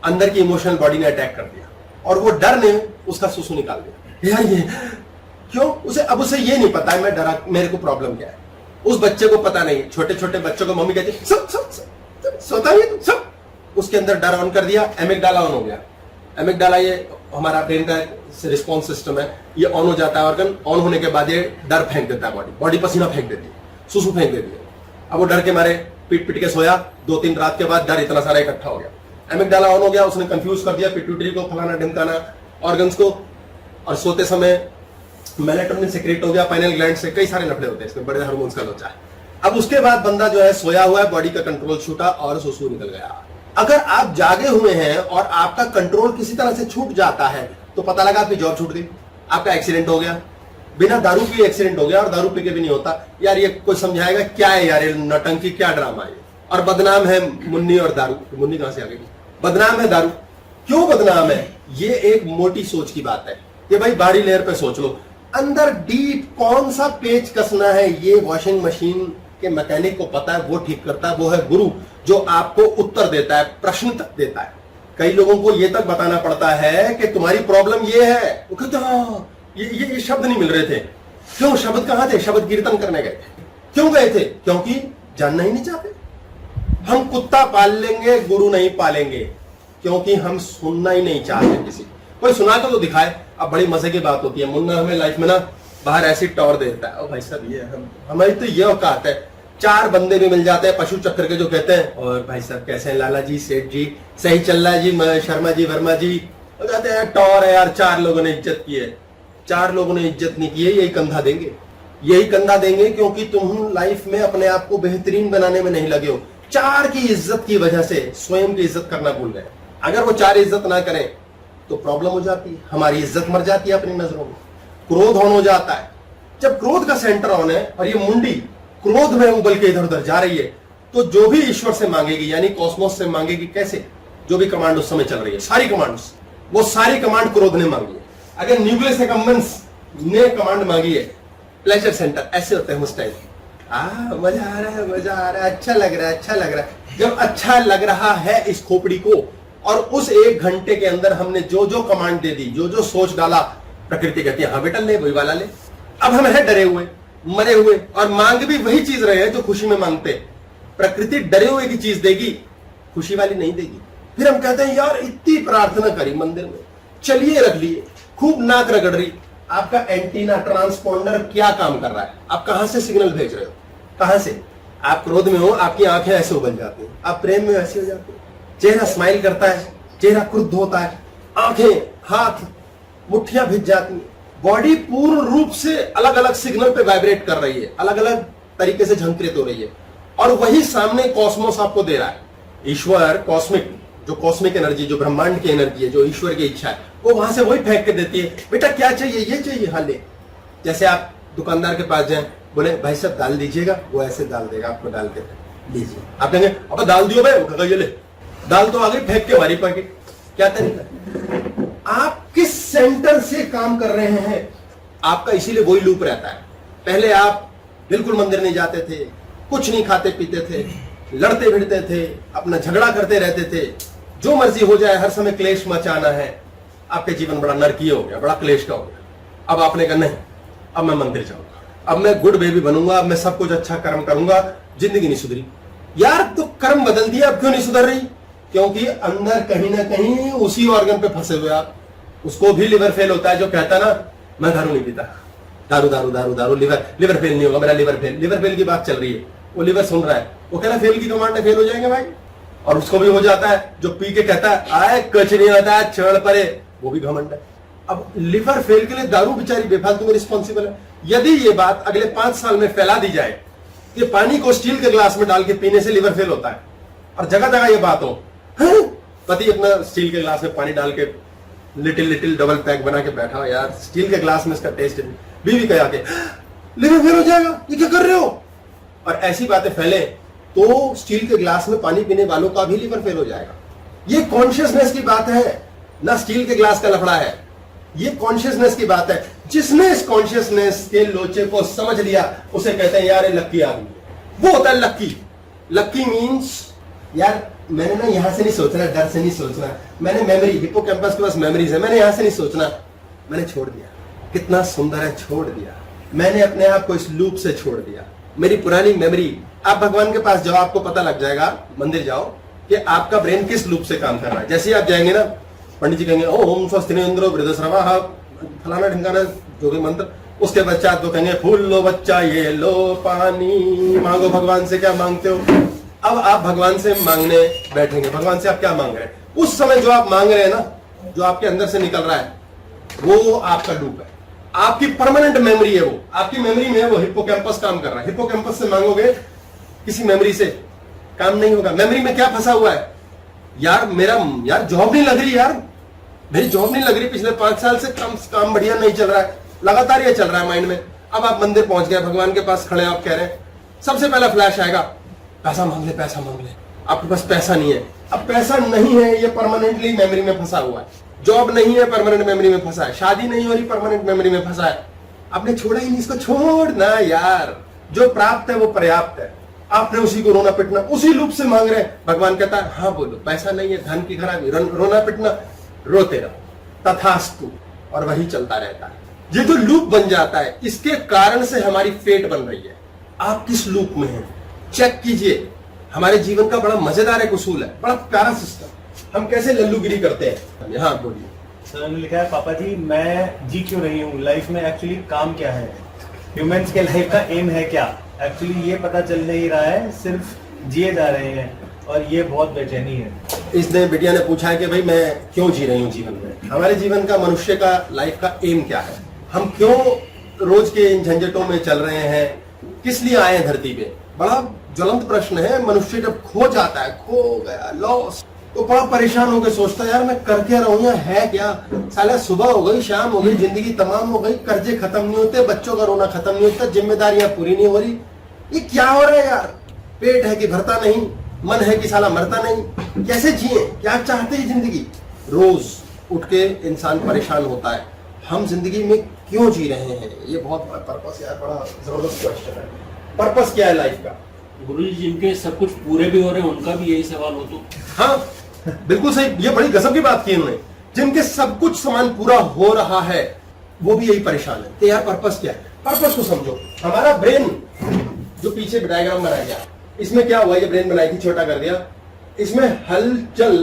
A: अंदर की इमोशनल बॉडी ने अटैक कर दिया और वो डर ने उसका सुसु निकाल दिया। यार ये क्यों? अब उसे ये नहीं पता है मैं डरा, मेरे को प्रॉब्लम क्या है। उस बच्चे को पता नहीं। छोटे छोटे बच्चों को मम्मी कहती सोता ही है सब, उसके अंदर डर ऑन कर दिया, एमिगडाला ऑन हो गया। एमिगडाला ये हमारा ब्रेन का रिस्पॉन्स सिस्टम है, ये ऑन हो जाता है ऑर्गन। ऑन होने के बाद ये डर फेंक देता है, बॉडी पसीना फेंक देती है, सुसु फेंक देती है। अब वो डर के मारे पीट पीट के सोया, 2-3 रात के बाद डर इतना सारा इकट्ठा हो गया, एमिगडाला ऑन हो गया, उसने कंफ्यूज कर दिया पिट्यूटरी को, फलाना ढिमकाना ऑर्गन्स को, और सोते समय मेलेटोनिन सेक्रेट हो गया पाइनियल ग्लैंड से। कई सारे लफड़े होते हैं इसमें, बड़े हार्मोन्स का लोचा है। अब उसके बाद बंदा जो है सोया हुआ है, बॉडी का कंट्रोल छूटा और सुसु निकल गया। अगर आप जागे हुए हैं और आपका कंट्रोल किसी तरह से छूट जाता है, तो पता लगा आपकी जॉब छूट गई, आपका एक्सीडेंट हो गया, बिना दारू पिए एक्सीडेंट हो गया, और दारू पी के भी नहीं होता। यार ये कोई समझाएगा क्या है यार, ये नौटंकी क्या ड्रामा है। और बदनाम है मुन्नी और दारू। मुन्नी कहां से आ गई? बदनाम है दारू। क्यों बदनाम है? ये एक मोटी सोच की बात है कि भाई बाहरी लेयर पे सोच लो, अंदर डीप कौन सा पेच कसना है, ये वॉशिंग मशीन के मैकेनिक को पता है, वो ठीक करता है। वो है गुरु, जो आपको उत्तर देता है, प्रश्न तक देता है। कई लोगों को ये तक बताना पड़ता है कि तुम्हारी प्रॉब्लम ये है, वो कहते हाँ, ये शब्द नहीं मिल रहे थे। क्यों? शब्द कहां थे? शब्द कीर्तन करने गए थे। क्यों गए थे? क्योंकि जानना ही नहीं चाहते। हम कुत्ता पाल लेंगे, गुरु नहीं पालेंगे, क्योंकि हम सुनना ही नहीं चाहते किसी। कोई सुना तो दिखाए। अब बड़ी मजे की बात होती है, मुन्ना हमें लाइफ में ना बाहर ऐसी टॉर देता है, ओ भाई साहब ये हमारी तो ये औकात है। 4 बंदे भी मिल जाते हैं पशु चक्र के, जो कहते हैं और भाई साहब कैसे हैं लाला जी, सेठ जी, सही चल रहा है जी, शर्मा जी, वर्मा जी, कहते हैं टॉर है यार, 4 लोगों ने इज्जत की है। 4 लोगों ने इज्जत नहीं की है, यही कंधा देंगे, यही कंधा देंगे, क्योंकि तुम लाइफ में अपने आप को बेहतरीन बनाने में नहीं लगे हो। 4 की इज्जत की वजह से स्वयं की इज्जत करना भूल गए। अगर वो 4 इज्जत ना करें तो प्रॉब्लम हो जाती है, हमारी इज्जत मर जाती है अपनी नजरों में। क्रोध ऑन हो जाता है। जब क्रोध का सेंटर ऑन है और ये मुंडी क्रोध में उबल के इधर उधर जा रही है, तो जो भी ईश्वर से मांगेगी, यानी कॉस्मोस से मांगेगी, कैसे? जो भी कमांड उस समय चल रही है, सारी कमांड्स, वो सारी कमांड क्रोध ने मांगी है। अगर न्यूक्लियस एकम्बेंस ने कमांड मांगी है, प्लेजर सेंटर, ऐसे होते हैं उस टाइम, मजा आ रहा है, मजा आ रहा है, अच्छा लग रहा है, अच्छा लग रहा है। जब अच्छा लग रहा है इस खोपड़ी को, और उस 1 घंटे के अंदर हमने जो जो कमांड दे दी, जो जो सोच डाला, प्रकृति कहती है हाँ बेटा ले, वही वाला ले। अब हम हैं डरे हुए, मरे हुए, और मांग भी वही चीज रहे हैं जो खुशी में मांगते। प्रकृति डरे हुए की चीज देगी, खुशी वाली नहीं देगी। फिर हम कहते हैं यार इतनी प्रार्थना करी मंदिर में, चलिए रख लिए, खूब नाक रगड़ रही, आपका एंटीना ट्रांसपोंडर क्या काम कर रहा है, आप कहां से सिग्नल भेज रहे हो, कहां से। आप क्रोध में हो, आपकी आंखें ऐसे उबल जाती हैं, आप प्रेम में ऐसे हो जाते हो, चेहरा स्माइल करता है, चेहरा क्रुद्ध होता है, आंखें, हाथ, मुट्ठियां भिज जाती हैं, बॉडी पूर्ण रूप से अलग अलग सिग्नल पे वाइब्रेट कर रही है, अलग अलग तरीके से झंकृत हो रही है, और वही सामने कॉस्मोस आपको दे रहा है। ईश्वर कॉस्मिक, जो कॉस्मिक एनर्जी, जो ब्रह्मांड की एनर्जी है, जो ईश्वर की इच्छा है, वो वहां से वही फेंक के देती है, बेटा क्या चाहिए, ये चाहिए, हाँ ले। जैसे आप दुकानदार के पास जाएं, बोले भाई साहब दाल दीजिएगा, वो ऐसे दाल देगा आपको, डाल के लीजिए। आप कहेंगे अब दाल दियो भाई, वो ये ले, दाल तो आ गई, फेंक के हमारी पैकेट। क्या तरीका, आप किस सेंटर से काम कर रहे हैं, आपका इसीलिए वही लूप रहता है। पहले आप बिल्कुल मंदिर नहीं जाते थे, कुछ नहीं खाते पीते थे, लड़ते भिड़ते थे, अपना झगड़ा करते रहते थे, जो मर्जी हो जाए, हर समय क्लेश मचाना है, आपके जीवन बड़ा नरकीय हो गया, बड़ा क्लेश का हो गया। अब आपने कहा नहीं, अब मैं मंदिर जाऊंगा, अब मैं गुड बेबी बनूंगा, अब मैं सब कुछ अच्छा कर्म करूंगा, जिंदगी नहीं सुधरी। यार तो कर्म बदल दिया, अब क्यों नहीं सुधर रही? क्योंकि अंदर कहीं ना कहीं उसी ऑर्गन पे फंसे हुए आप। उसको भी लिवर फेल होता है, जो कहता ना मैं दारू नहीं पीता, दारू दारू दारू दारू, लिवर फेल नहीं होगा मेरा, लिवर फेल की बात चल रही है, वो लिवर सुन रहा है, वो कह रहा फेल की कमांड है, फेल हो जाएंगे भाई। और उसको भी हो जाता है जो पी के कहता है आए कुछ नहीं होता है, छोड़ परे, वो भी घमंड है। अब लिवर फेल के लिए दारू बेचारी बेफालतू में रिस्पॉन्सिबल है। यदि ये बात अगले 5 साल में फैला दी जाए कि पानी को स्टील के ग्लास में डाल के पीने से लिवर फेल होता है, और जगह जगह ये बात हो, पति अपना स्टील के ग्लास में पानी डाल के लिटिल डबल पैक बना के बैठा, यार स्टील के ग्लास में इसका टेस्ट है, बीवी कह आके लिवर फेल हो जाएगा, ये क्या कर रहे हो, और ऐसी बातें फैले तो स्टील के ग्लास में पानी पीने वालों का भी लिवर फेल हो जाएगा। ये कॉन्शियसनेस की बात है, ना स्टील के ग्लास का लफड़ा है, ये कॉन्शियसनेस की बात है। जिसने इस कॉन्शियसनेस के लोचे को समझ लिया उसे कहते हैं यार ये लक्की आदमी, वो होता है लक्की। लक्की मीन्स यार मैंने ना यहां से नहीं सोचना, डर से नहीं सोचना, मैंने मेमोरी, हिप्पोकैम्पस के पास मेमोरीज है, मैंने यहां से नहीं सोचना, मैंने छोड़ दिया। कितना सुंदर है, छोड़ दिया मैंने अपने आप को, इस लूप से छोड़ दिया, मेरी पुरानी मेमोरी। आप भगवान के पास जाओ, आपको पता लग जाएगा, मंदिर जाओ कि आपका ब्रेन किस लूप से काम कर रहा है। जैसे ही आप जाएंगे ना, पंडित जी कहेंगे ओम स्वस्तिनेन्द्रो वृद्धश्रवा, फलाना ढिंकाना जो भी मंत्र, उसके पश्चात वो कहेंगे फूल लो बच्चा, ये लो पानी, मांगो भगवान से क्या मांगते हो। अब आप भगवान से मांगने बैठेंगे, भगवान से आप क्या मांग रहे हैं, उस समय जो आप मांग रहे हैं ना, जो आपके अंदर से निकल रहा है, वो आपका लूप है, आपकी परमानेंट मेमोरी है, वो आपकी मेमोरी में है, वो हिप्पोकैम्पस काम कर रहा है। हिप्पोकैम्पस से मांगोगे किसी मेमोरी से, काम नहीं होगा। मेमोरी में क्या फंसा हुआ है, यार मेरा यार जॉब नहीं लग रही, यार मेरी जॉब नहीं लग रही, पिछले 5 साल से काम बढ़िया नहीं चल रहा है, लगातार ये चल रहा है माइंड में। अब आप मंदिर पहुंच गए, भगवान के पास खड़े, आप कह रहे हैं, सबसे पहला फ्लैश आएगा पैसा मांग ले, पैसा मांग ले, आपके पास पैसा नहीं है। अब पैसा नहीं है, ये परमानेंटली मेमोरी में फंसा हुआ है। जॉब नहीं है, परमानेंट मेमोरी में फंसा है। शादी नहीं हो रही, परमानेंट मेमोरी में फंसा है। आपने छोड़ा ही नहीं, इसको छोड़ना यार, जो प्राप्त है वो पर्याप्त है। आपने उसी को रोना पिटना, उसी लूप से मांग रहे हैं। भगवान कहता है हाँ बोलो, पैसा नहीं है, धन की खराबी, रोना पिटना, रोते रहो, तथास्तु, और वही चलता रहता है। ये जो लूप बन जाता है, इसके कारण से हमारी फेट बन रही है। आप किस लूप में हैं, चेक कीजिए। हमारे जीवन का बड़ा मजेदार एक उसूल है, बड़ा प्यारा सिस्टम। हम कैसे लल्लूगिरी करते हैं। हाँ बोलिए
C: सर ने लिखा है, पापा जी मैं जी क्यों रही हूँ, लाइफ में एक्चुअली काम क्या है, ह्यूमंस के लाइफ का एम है क्या, एक्चुअली ये पता चल नहीं रहा है, सिर्फ जिए जा रहे हैं और ये बहुत बेचैनी है।
A: इसने बिटिया ने पूछा है कि भाई मैं क्यों जी रही हूँ जीवन में, हमारे जीवन का, मनुष्य का लाइफ का एम क्या है, हम क्यों रोज के इन झंझटों में चल रहे हैं, किस लिए आए हैं धरती पे। बड़ा ज्वलंत प्रश्न है। मनुष्य जब खो जाता है, खो गया, लॉस, तो बड़ा परेशान होकर सोचता है यार मैं कर क्या रहा हूँ, या है क्या, साला सुबह हो गई, शाम हो गई, जिंदगी तमाम हो गई, कर्जे खत्म नहीं होते, बच्चों का रोना खत्म नहीं होता, जिम्मेदारियां पूरी नहीं हो रही, ये क्या हो रहा है यार, पेट है कि भरता नहीं, मन है कि साला मरता नहीं, कैसे जिए, क्या चाहते हैं जिंदगी। रोज उठ के इंसान परेशान होता है, हम जिंदगी में क्यों जी रहे हैं, ये बहुत पर्पस यार, बड़ा जबरदस्त क्वेश्चन है। पर्पस क्या है लाइफ का।
D: गुरु जी जिनके सब कुछ पूरे भी हो रहे हैं उनका भी यही सवाल हो तो।
A: हाँ बिल्कुल सही, ये बड़ी गजब की बात की उन्होंने। जिनके सब कुछ सामान पूरा हो रहा है वो भी यही परेशान है कि यार पर्पस क्या है। पर्पस को समझो। हमारा ब्रेन जो पीछे डायग्राम बनाया गया, इसमें क्या हुआ, ये ब्रेन बनाई थी, छोटा कर दिया, इसमें हलचल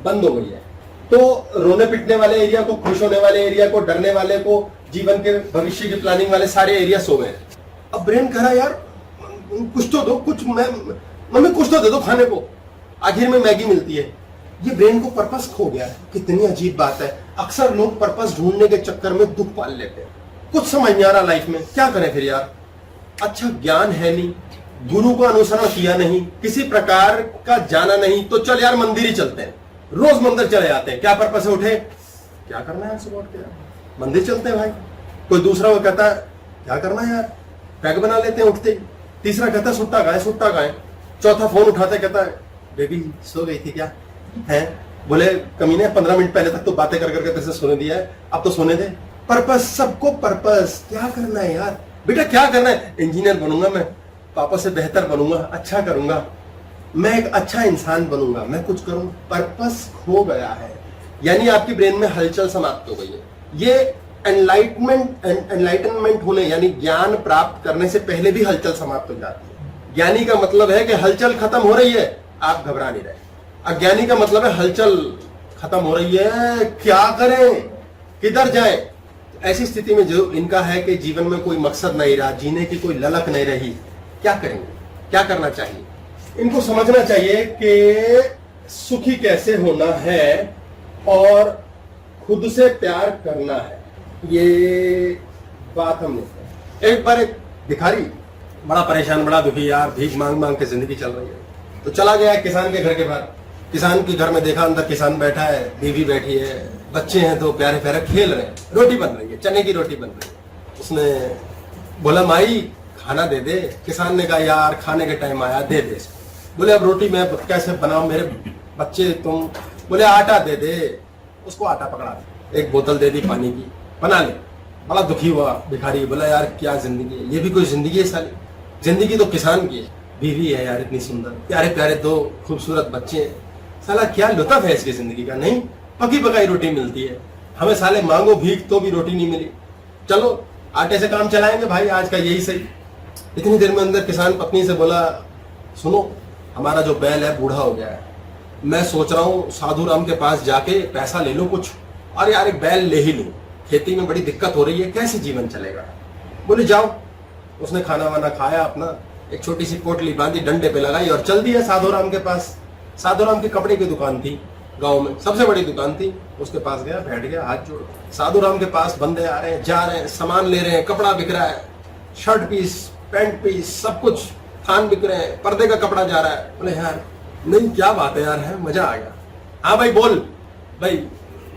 A: बंद हो गई है। तो रोने पिटने वाले एरिया को, खुश होने वाले एरिया को, डरने वाले को, जीवन के भविष्य की प्लानिंग वाले सारे एरिया सो गए। अब ब्रेन कह रहा है यार कुछ तो दो, कुछ मम्मी कुछ तो दे दो खाने को। आखिर में मैगी मिलती है। ये ब्रेन को पर्पस खो गया है। कितनी अजीब बात है। अक्सर लोग पर्पस ढूंढने के चक्कर में दुख पाल लेते हैं। कुछ समझ नहीं आ रहा लाइफ में, क्या करें फिर यार। अच्छा ज्ञान है नहीं, गुरु का अनुसरण किया नहीं, किसी प्रकार का जाना नहीं, तो चल यार मंदिर ही चलते हैं। रोज मंदिर चले जाते हैं। क्या पर्पस है, उठे क्या करना है सुबह उठ के, मंदिर चलते हैं भाई। कोई दूसरा वो कहता है क्या करना है यार, पैक बना लेते हैं उठते ही। तीसरा कहता है सुट्टा खाए सुट्टा खाए। चौथा फोन उठाते कहता है बेबी सो गई थी क्या है। बोले कमीने 15 मिनट पहले तक तो बातें कर करके तेरे से सोने दिया है, अब तो सोने दे। पर्पस, सबको पर्पस। क्या करना है यार बेटा, क्या करना है। इंजीनियर बनूंगा मैं, पापा से बेहतर बनूंगा, अच्छा करूंगा, मैं एक अच्छा इंसान बनूंगा, मैं कुछ करूं। पर्पस खो गया है, यानी आपकी ब्रेन में हलचल समाप्त हो गई है। ये एनलाइटनमेंट होने यानी ज्ञान प्राप्त करने से पहले भी हलचल समाप्त हो जाती है। ज्ञानी का मतलब है कि हलचल खत्म हो रही है, आप घबरा नहीं रहे। अज्ञानी का मतलब है हलचल खत्म हो रही है, क्या करें, किधर जाएं। ऐसी स्थिति में जो इनका है कि जीवन में कोई मकसद नहीं रहा, जीने की कोई ललक नहीं रही, क्या करेंगे, क्या करना चाहिए। इनको समझना चाहिए कि सुखी कैसे होना है और खुद से प्यार करना है। ये बात हमने एक बार एक भिखारी बड़ा परेशान, बड़ा दुखी यार, भीख मांग मांग के जिंदगी चल रही है, तो चला गया किसान के घर के बाहर। किसान के घर में देखा, अंदर किसान बैठा है, बीवी बैठी है, बच्चे हैं तो प्यारे प्यारे खेल रहे हैं, रोटी बन रही है, चने की रोटी बन रही है। उसने बोला माई खाना दे दे। किसान ने कहा यार खाने के टाइम आया, दे दे। बोले अब रोटी मैं कैसे बनाऊं, मेरे बच्चे तुम। बोले आटा दे दे। उसको आटा पकड़ा, एक बोतल दे दी पानी की, बना ले। बड़ा दुखी हुआ भिखारी, बोला यार क्या जिंदगी है, ये भी कोई जिंदगी है साली। जिंदगी तो किसान की है, बीवी है यार इतनी सुंदर, प्यारे प्यारे दो खूबसूरत बच्चे हैं, साला क्या लुत्फ है इसकी जिंदगी का। नहीं, पकी पकाई रोटी मिलती है, हमें साले मांगो भीख तो भी रोटी नहीं मिली। चलो आटे से काम चलाएंगे भाई, आज का यही सही। इतनी देर में अंदर किसान पत्नी से बोला सुनो हमारा जो बैल है बूढ़ा हो गया है, मैं सोच रहा हूँ साधु राम के पास जाके पैसा ले लूं कुछ, और यार एक बैल ले ही लूं, खेती में बड़ी दिक्कत हो रही है, कैसे जीवन चलेगा। बोले जाओ। उसने खाना वाना खाया अपना, एक छोटी सी पोटली बांधी, डंडे पे लगाई और चल दिया साधु राम के पास। साधु राम की कपड़े की दुकान थी, गांव में सबसे बड़ी दुकान थी। उसके पास गया, बैठ गया, हाथ जोड़। साधु राम के पास बंदे आ रहे हैं, जा रहे हैं, सामान ले रहे हैं, कपड़ा बिक रहा है, शर्ट पीस, पैंट पीस, सब कुछ, थान बिक रहे हैं, पर्दे का कपड़ा जा रहा है। बोले यार नहीं क्या बात है यार, है मजा आ गया। हाँ भाई बोल। भाई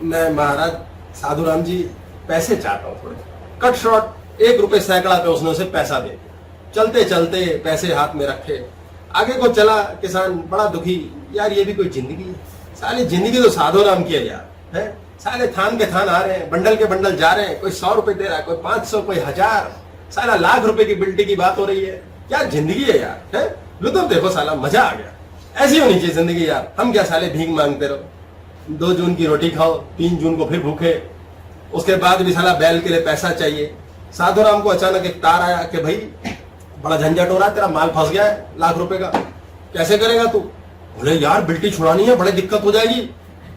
A: मैं महाराज साधु राम जी पैसे चाहता हूँ थोड़े। कट शॉर्ट 1 रुपए सैकड़ा पे उसने उसे पैसा दे दिया। चलते चलते पैसे हाथ में रखे, आगे को चला। किसान बड़ा दुखी, यार ये भी कोई जिंदगी है, साली जिंदगी तो साधु राम की है यार, है साले थान के थान आ रहे हैं, बंडल के बंडल जा रहे हैं, कोई 100 रुपए दे रहा है, कोई 500, कोई 1000, साला लाख रुपए की बिल्टी की बात हो रही है। क्या जिंदगी है यार, है लुत्फ देखो साला, मजा आ गया। ऐसी होनी चाहिए जिंदगी यार। हम क्या साले भीख मांगते रहो, 2 जून की रोटी खाओ, 3 जून को फिर भूखे, उसके बाद भी साला बैल के लिए पैसा चाहिए। साधु राम को अचानक एक तार आया कि भाई बड़ा झंझट हो रहा है, तेरा माल फंस गया है लाख रुपए का, कैसे करेगा तू। बोले यार बिल्टी छुड़ानी है, बड़ी दिक्कत हो जाएगी।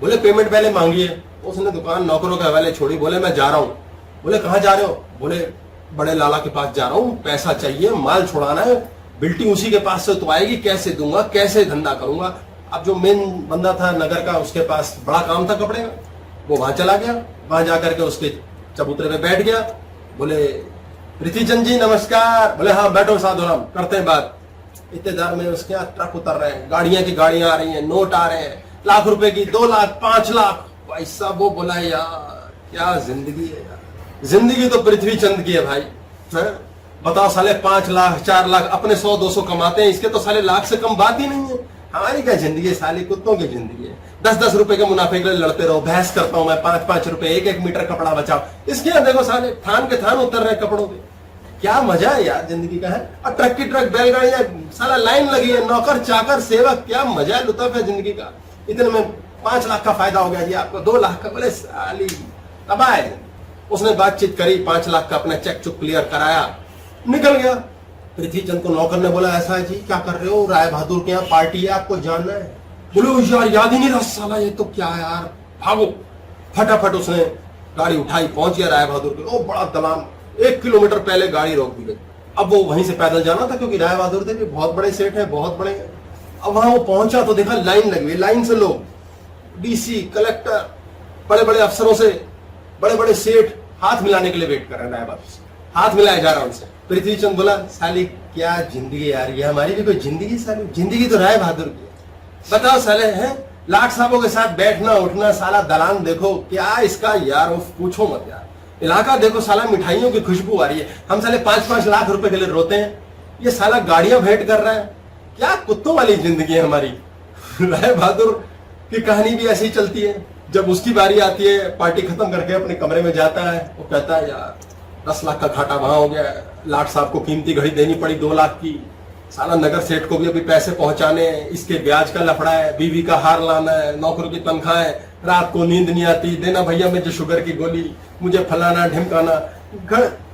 A: बोले पेमेंट पहले मांगिए। उसने दुकान नौकरों के हवाले छोड़ी, बोले मैं जा रहा हूँ। बोले कहाँ जा रहे हो। बोले बड़े लाला के पास जा रहा हूँ, पैसा चाहिए, माल छुड़ाना है, बिल्टी उसी के पास से तो आएगी, कैसे दूंगा, कैसे धंधा करूंगा। अब जो मेन बंदा था नगर का, उसके पास बड़ा काम था कपड़े का, वो वहां चला गया। वहां जाकर के उसके चबूतरे पे बैठ गया। बोले पृथ्वीचंद जी नमस्कार। बोले हाँ बैठो साधु राम, करते हैं बात। इतने देर में उसके यहाँ ट्रक उतर रहे हैं, गाड़ियां की गाड़ियां आ रही हैं, नोट आ रहे हैं, लाख रुपए की, 2 लाख, 5 लाख। भाई साहब वो बोला यार क्या जिंदगी है यार, जिंदगी तो पृथ्वीचंद की है भाई, है? बताओ साले 5 लाख 4 लाख अपने 100-200 कमाते हैं, इसके तो साले लाख से कम बात ही नहीं है। हमारी क्या जिंदगी है, साली कुत्तों की जिंदगी है। 10-10 रुपए के मुनाफे के लिए लड़ते रहो, बहस करता हूं मैं, 5-5 रुपए 1-1 मीटर कपड़ा बचाओ। इसके यहाँ देखो साले थान के थान उतर रहे कपड़ों पे, क्या मजा है यार जिंदगी का, है। और ट्रक की ट्रक बैलगाड़ियां, साला लाइन लगी है, नौकर चाकर सेवक, क्या मजा है, लुत्फ है जिंदगी का। इतने में 5 लाख का फायदा हो गया जी आपको, 2 लाख का। बोले साली तबाह है। उसने बातचीत करी, 5 लाख का अपना चेक चुक क्लियर कराया, निकल गया। पृथ्वीचंद को नौकर ने बोला ऐसा है जी, क्या कर रहे हो, राय बहादुर के यहाँ पार्टी है, आपको जानना है। बोलो यार याद ही नहीं रहा साला, ये तो क्या है यार, भागो। फटाफट उसने गाड़ी उठाई, पहुंच गया राय बहादुर के, ओ बड़ा दलान, 1 किलोमीटर पहले गाड़ी रोक दी गई। अब वो वहीं से पैदल जाना था क्योंकि राय बहादुर थे भी बहुत बड़े सेठ है, बहुत बड़े। अब वहां वो पहुंचा तो देखा लाइन लगी हुई, लाइन से लोग, डीसी, कलेक्टर, बड़े बड़े अफसरों से, बड़े बड़े सेठ हाथ मिलाने के लिए वेट कर रहे हैं राय बहादुर से, हाथ मिलाया जा रहा है उनसे। पृथ्वी चंद बोला, साली क्या जिंदगी यार, ये हमारी भी कोई जिंदगी, साली जिंदगी तो राय बहादुर की है। बताओ साले हैं लाट साहबों के साथ बैठना उठना, साला दलान देखो क्या इसका यार, पूछो मत यार। इलाका देखो साला, मिठाइयों की खुशबू आ रही है। हम साले 5-5 लाख रुपए के लिए रोते हैं, ये साला गाड़ियां भेंट कर रहा है। क्या कुत्तों वाली जिंदगी है हमारी। राय बहादुर की कहानी भी ऐसी ही चलती है। जब उसकी बारी आती है, पार्टी खत्म करके अपने कमरे में जाता है, वो कहता है यार 10 लाख का घाटा वहां हो गया, लाट साहब को कीमती घड़ी देनी पड़ी 2 लाख की, साला नगर सेठ को भी अभी पैसे पहुंचाने, इसके ब्याज का लफड़ा है, बीवी का हार लाना है, नौकरों की तनख्वाह है, रात को नींद नहीं आती, देना भैया मुझे शुगर की गोली, मुझे फलाना ढिमकाना।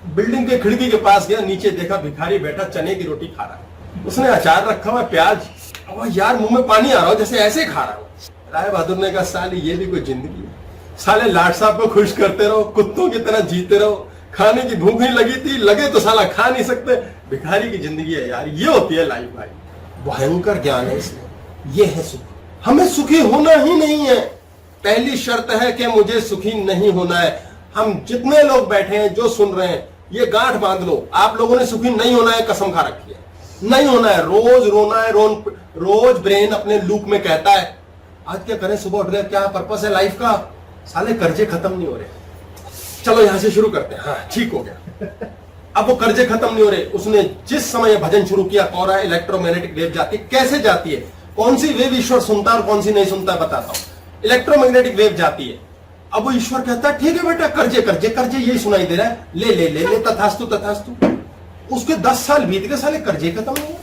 A: बिल्डिंग के खिड़की के पास गया, नीचे देखा भिखारी बैठा चने की रोटी खा रहा है, उसने अचार रखा हुआ प्याज, अब यार मुंह में पानी आ रहा हो जैसे ऐसे खा रहा हूं। राय बहादुर ने कहा साली ये भी कोई जिंदगी है, साले लाट साहब को खुश करते रहो, कुत्तों की तरह जीते रहो, खाने की भूख नहीं लगी थी, लगे तो साला खा नहीं सकते, भिखारी की जिंदगी है यार, ये होती है लाइफ भाई। भयंकर ज्ञान है इसमें, ये है सुख। हमें सुखी होना ही नहीं है, पहली शर्त है कि मुझे सुखी नहीं होना है। हम जितने लोग बैठे हैं जो सुन रहे हैं, ये गांठ बांध लो, आप लोगों ने सुखी नहीं होना है, कसम खा रखी है, नहीं होना है। रोज रोना है, रोज ब्रेन अपने लूप में कहता है आज क्या करें, सुबह उठ गए, क्या पर्पस है लाइफ का, साले कर्जे खत्म नहीं हो रहे, चलो यहां से शुरू करते हैं, हाँ ठीक हो गया। अब वो कर्जे खत्म नहीं हो रहे, उसने जिस समय ये भजन शुरू किया, कौरा इलेक्ट्रोमैग्नेटिक वेव जाती है, कैसे जाती है, कौन सी वेव ईश्वर सुनता है और कौन सी नहीं सुनता है बताता हूं। इलेक्ट्रोमैग्नेटिक वेव जाती है, अब वो ईश्वर कहता है ठीक है बेटा, कर्जे कर्जे कर्जे यही सुनाई दे रहा है, ले ले ले ले, तथास्तु तथास्तु। उसके 10 साल बीत गए, साले कर्जे खत्म नहीं हुए,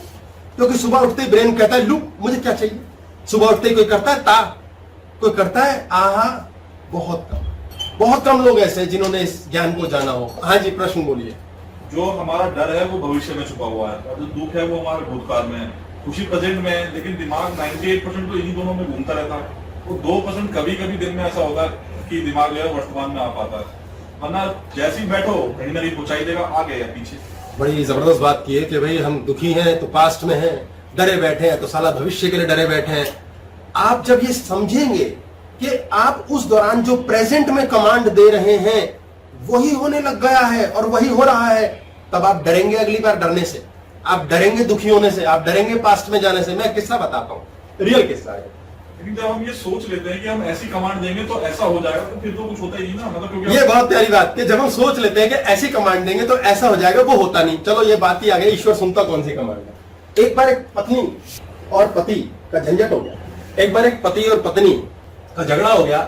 A: क्योंकि सुबह उठते ही ब्रेन कहता है लू मुझे क्या चाहिए, सुबह उठते ही कोई करता है ता, कोई करता है आहा, बहुत कम लोग ऐसे जिन्होंने इस ज्ञान को जाना हो। हाँ जी, प्रश्न बोलिए।
E: जो हमारा डर है वो भविष्य में छुपा हुआ है, और जो दुख है वो हमारे भूतकाल में है, खुशी प्रेजेंट में है, लेकिन दिमाग 98% तो इन्हीं दोनों में घूमता रहता है। वो 2% कभी कभी दिन में ऐसा होता है कि दिमाग जो है वर्तमान में आ पाता है, वरना जैसे ही बैठो कहीं ना कहीं पहुंचाई देगा आगे या पीछे।
A: बड़ी जबरदस्त बात की है कि भाई हम दुखी हैं तो पास्ट में हैं, डरे बैठे हैं तो साला भविष्य के लिए डरे बैठे हैं। आप जब ये समझेंगे कि आप उस दौरान जो प्रेजेंट में कमांड दे रहे हैं वही होने लग गया है और वही हो रहा है, तब आप डरेंगे अगली बार डरने से, आप डरेंगे दुखी होने से, आप डरेंगे पास्ट में जाने से। मैं किस्सा बताता हूँ, रियल किस्सा है।
E: लेकिन जब हम ये सोच लेते हैं कि हम ऐसी कमांड देंगे तो ऐसा हो जाएगा, तो फिर तो कुछ होता ही नहीं ना, मतलब क्योंकि
A: ये बहुत प्यारी बात कि जब हम सोच लेते हैं कि ऐसी कमांड देंगे तो ऐसा हो जाएगा, वो होता नहीं। चलो ये बात ही आ गई, ईश्वर सुनता कौन सी कमांड है। एक बार एक पत्नी और पति का झंझट हो गया। एक बार एक पति और पत्नी का झगड़ा हो गया।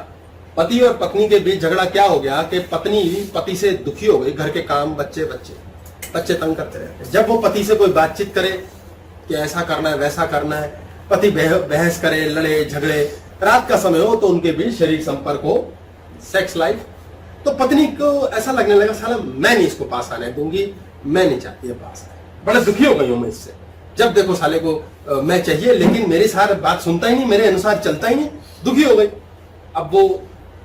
A: पति और पत्नी के बीच झगड़ा क्या हो गया कि पत्नी पति से दुखी हो गई, घर के काम, बच्चे तंग करते रहते। जब वो पति से कोई बातचीत करे कि ऐसा करना है वैसा करना है, पति बहस करे, लड़े झगड़े, रात का समय हो तो उनके बीच शरीर संपर्क हो, सेक्स लाइफ, तो पत्नी को ऐसा लगने लगा साला मैं नहीं इसको पास आने दूंगी, मैं नहीं चाहती है पास आए। बड़ा दुखी हो गई हूं मैं इससे, जब देखो साले को मैं चाहिए लेकिन मेरी सारी बात सुनता ही नहीं, मेरे अनुसार चलता ही नहीं, दुखी हो गई। अब वो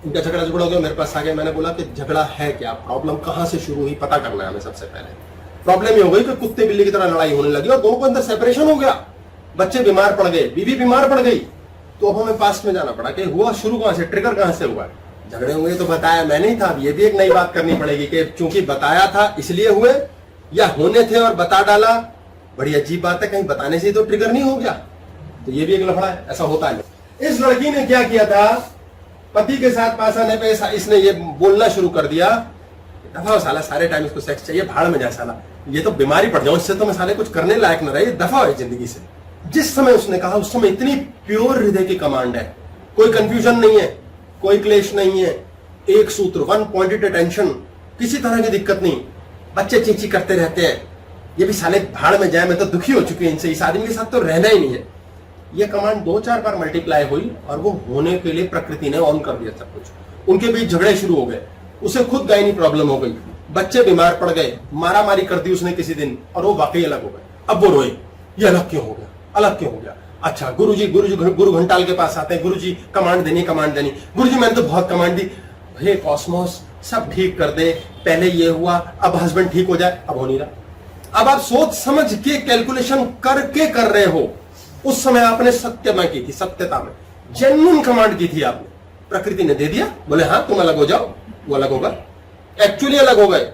A: उनका झगड़ा हो गया, मेरे पास आ गया। मैंने बोला कि झगड़ा है क्या, प्रॉब्लम कहां से शुरू हुई, पता करना है हमें सबसे पहले। प्रॉब्लम ये हो गई कि कुत्ते बिल्ली की तरह लड़ाई होने लगी और दोनों को अंदर सेपरेशन हो गया, बच्चे बीमार पड़ गए, बीवी बीमार पड़ गई। तो अब हमें पास्ट में जाना पड़ा कि हुआ शुरू कहां से, ट्रिगर कहां से हुआ। झगड़े हुए तो बताया मैं नहीं था, अब ये भी एक नई बात करनी पड़ेगी कि चूंकि बताया था इसलिए हुए या होने थे और बता डाला। बड़ी अजीब बात है, कहीं बताने से तो ट्रिगर नहीं हो गया, तो ये भी एक लफड़ा है, ऐसा होता है। इस लड़की ने क्या किया था, पति के साथ पास आने पे इसने ये बोलना शुरू कर दिया, दफा हो साला, सारे टाइम इसको सेक्स चाहिए, भाड़ में जाए साला, ये तो बीमारी पड़ जाऊं, इससे तो मैं साले कुछ करने लायक न रहे, दफा हो जिंदगी से। जिस समय उसने कहा उस समय इतनी प्योर हृदय की कमांड है, कोई कंफ्यूजन नहीं है, कोई क्लेश नहीं है, एक सूत्र, 1 पॉइंटेड अटेंशन, किसी तरह की दिक्कत नहीं। बच्चे चींची करते रहते हैं, ये भी साले भाड़ में जाए, मैं तो दुखी हो चुकी है इनसे, इस आदमी के साथ तो रहना ही नहीं है। ये कमांड 2-4 बार मल्टीप्लाई हुई और वो होने के लिए प्रकृति ने ऑन कर दिया सब कुछ। उनके बीच झगड़े शुरू हो गए, उसे खुद गायनी प्रॉब्लम हो गई, बच्चे बीमार पड़ गए, मारा मारी कर दी उसने किसी दिन, और वो वाकई अलग हो गए। अब वो रोए, ये अलग क्यों हो गया, अलग क्यों हो गया। अच्छा गुरु घंटाल के पास आते हैं, गुरुजी कमांड देनी। गुरुजी मैंने तो बहुत कमांड दी। हे कॉस्मोस, सब ठीक कर दे, पहले ये हुआ, अब हस्बैंड ठीक हो जाए, अब हो नहीं रहा। अब आप सोच समझ के कैलकुलेशन करके कर रहे हो। उस समय आपने सत्यमय की थी, सत्यता में जेन्युइन कमांड की थी आपने, प्रकृति ने दे दिया, बोले हाँ तुम अलग हो जाओ, वो अलग होगा, एक्चुअली अलग हो गए।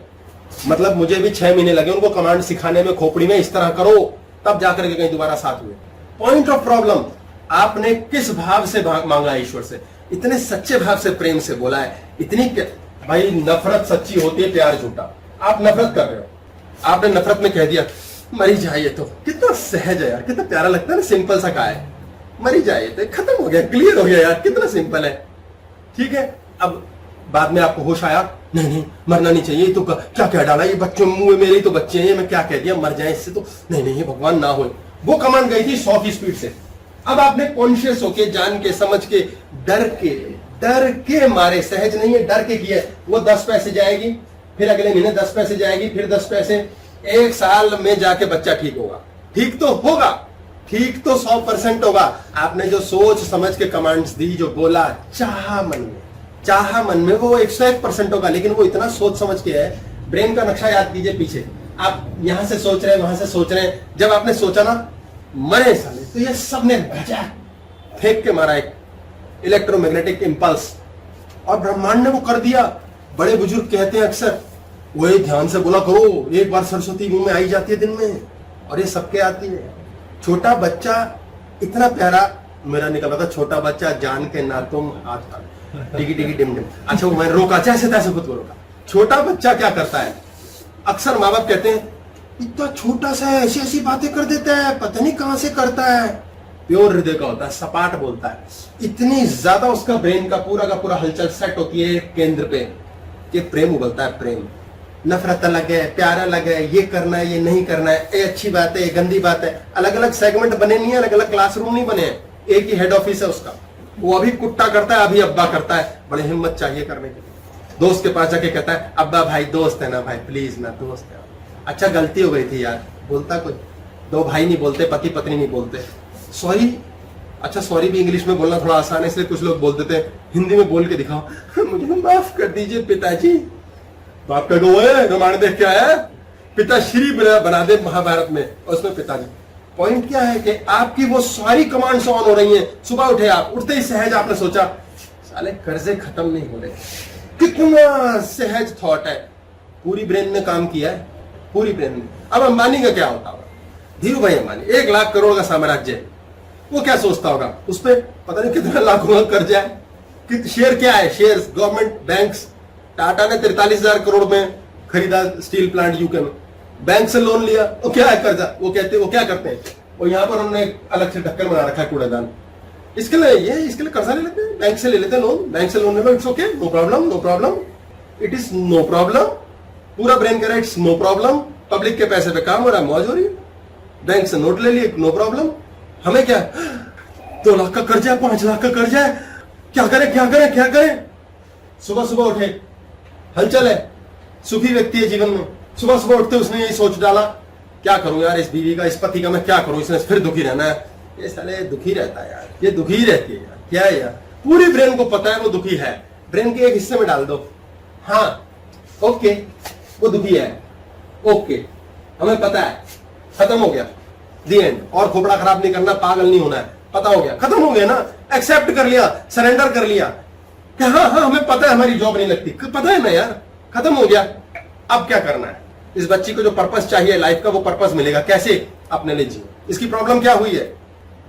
A: मतलब मुझे भी 6 महीने लगे उनको कमांड सिखाने में, खोपड़ी में इस तरह करो, तब जाकर के कहीं दोबारा साथ हुए। पॉइंट ऑफ प्रॉब्लम, आपने किस भाव से मांगा ईश्वर से, इतने सच्चे भाव से प्रेम से बोला है, इतनी भाई नफरत सच्ची होती है, प्यार झूठा। आप नफरत कर रहे हो, आपने नफरत में कह दिया मरी जाइए, तो कितना सहज है यार, कितना प्यारा लगता है ना, सिंपल सा कहा है, मरी जाइए तो खत्म हो गया, क्लियर हो गया यार, कितना सिंपल है। ठीक है, अब बाद में आपको होश आया, नहीं नहीं मरना नहीं चाहिए, तो क्या क्या डाला ये बच्चों मुंह में, मेरे ही तो बच्चे हैं, मैं क्या कह दिया, मर जाए इससे, तो नहीं नहीं भगवान ना हो। वो कमांड गई थी 100 की स्पीड से। अब आपने कॉन्शियस होके, जान के, समझ के, डर के मारे, सहज नहीं है, डर के किया, वो 10 पैसे जाएगी, फिर अगले महीने 10 पैसे जाएगी, फिर 10 पैसे, 1 साल में जाके बच्चा ठीक होगा। ठीक तो होगा, ठीक तो 100% होगा। आपने जो सोच समझ के कमांड्स दी, जो बोला, चाह मन में वो 101% होगा, लेकिन वो इतना सोच समझ के है। ब्रेन का नक्शा याद कीजिए पीछे, आप यहां से सोच रहे हैं, वहां से सोच रहे हैं, जब आपने सोचा ना मरे साले, तो ये सबने फेंक के मारा एक इलेक्ट्रोमैग्नेटिक इंपल्स, और ब्रह्मांड ने वो कर दिया। बड़े बुजुर्ग कहते हैं अक्सर, वही ध्यान से बोला करो, एक बार सरस्वती मुंह में आई जाती है दिन में, और ये सबके आती है। छोटा बच्चा इतना प्यारा मेरा निकल रहा था, छोटा बच्चा जान के ना तुम हाथ डिगी डिगी डिम डिम, अच्छा वो मैंने रोका, जैसे तैसे खुद को रोका। छोटा बच्चा क्या करता है, अक्सर माँ बाप कहते हैं इतना छोटा सा है, ऐसी ऐसी बातें कर देता है, पता नहीं कहां से करता है। प्योर हृदय का होता है, सपाट बोलता है, इतनी ज्यादा उसका ब्रेन का पूरा हलचल सेट होती है केंद्र पे कि प्रेम उबलता है। प्रेम, नफरत अलग है, प्यार अलग है, ये करना है, ये नहीं करना है, ये अच्छी बात है, ये गंदी बात है। अलग अलग सेगमेंट बने नहीं है, अलग अलग क्लासरूम नहीं बने हैं, एक ही हेड ऑफिस है उसका। वो अभी कुत्ता करता है, अभी अब्बा करता है, बड़ी हिम्मत चाहिए करने के लिए। दोस्त के पास जाके कहता है अब्बा भाई दोस्त है ना भाई, प्लीज ना दोस्त है। अच्छा गलती हो गई थी यार, बोलता कोई, 2 भाई नहीं बोलते, पति पत्नी नहीं बोलते, सॉरी। अच्छा सॉरी भी इंग्लिश में बोलना थोड़ा आसान है, इसलिए कुछ लोग बोल देते हैं, हिंदी में बोल के दिखाओ, मुझे माफ कर दीजिए पिताजी। बाप का गो है, रामायण देख के आया, पिताश्री बना दे महाभारत में, और उसमें पिताजी। पॉइंट क्या है कि आपकी वो सारी कमांड्स ऑन हो रही हैं। सुबह उठे आप, उठते ही सहज आपने सोचा साले कर्जे खत्म नहीं हो रहे, कितना सहज थॉट है, पूरी ब्रेन ने काम किया है, पूरी ब्रेन ने। अब अंबानी का क्या होता होगा, धीरू भाई अंबानी 1 लाख करोड़ का साम्राज्य, वो क्या सोचता होगा, उस पर पता नहीं कितना लाखों का कर्जा है, कि शेयर क्या है, शेयर गवर्नमेंट बैंक्स। टाटा ने 43,000 करोड़ में खरीदा स्टील प्लांट यूके में, बैंक से लोन लिया, वो क्या है कर्जा, वो क्या करते हैं, और यहाँ पर उन्होंने अलग से ढक्कन बना रखा है कूड़ेदान, इसके लिए कर्जा ले लेते हैं, बैंक से ले लेते हैं लोन, बैंक से लोन ले लो, it's okay, no problem, it is no problem. पूरा ब्रेन कह रहा है इट्स नो प्रॉब्लम, पब्लिक के पैसे पे काम हो रहा है, मौज हो रही है, बैंक से नोट ले लिए, नो प्रॉब्लम। हमें क्या, 2 लाख का कर्जा है, 5 लाख का कर्जा है, क्या करें। सुबह उठे, हलचल है, सुखी व्यक्ति है जीवन में, सुबह उठते उसने यही सोच डाला, क्या करूं यार, इस बीवी का, इस पति का मैं क्या करूं, इसने फिर दुखी रहना है, ये साले दुखी रहता है यार, ये दुखी रहती है यार, क्या है यार, पूरी ब्रेन को पता है वो दुखी है, ब्रेन के एक हिस्से में डाल दो, हाँ ओके वो दुखी है, ओके हमें पता है, खत्म हो गया, दी एंड। और खोपड़ा खराब नहीं करना, पागल नहीं होना है, पता हो गया, खत्म हो गया ना, एक्सेप्ट कर लिया, सरेंडर कर लिया कि हाँ हमें पता है हमारी जॉब नहीं लगती, पता है ना यार, खत्म हो गया। अब क्या करना है, इस बच्ची को जो पर्पस चाहिए लाइफ का, वो पर्पस मिलेगा कैसे, अपने लिए जियो। इसकी प्रॉब्लम क्या हुई है,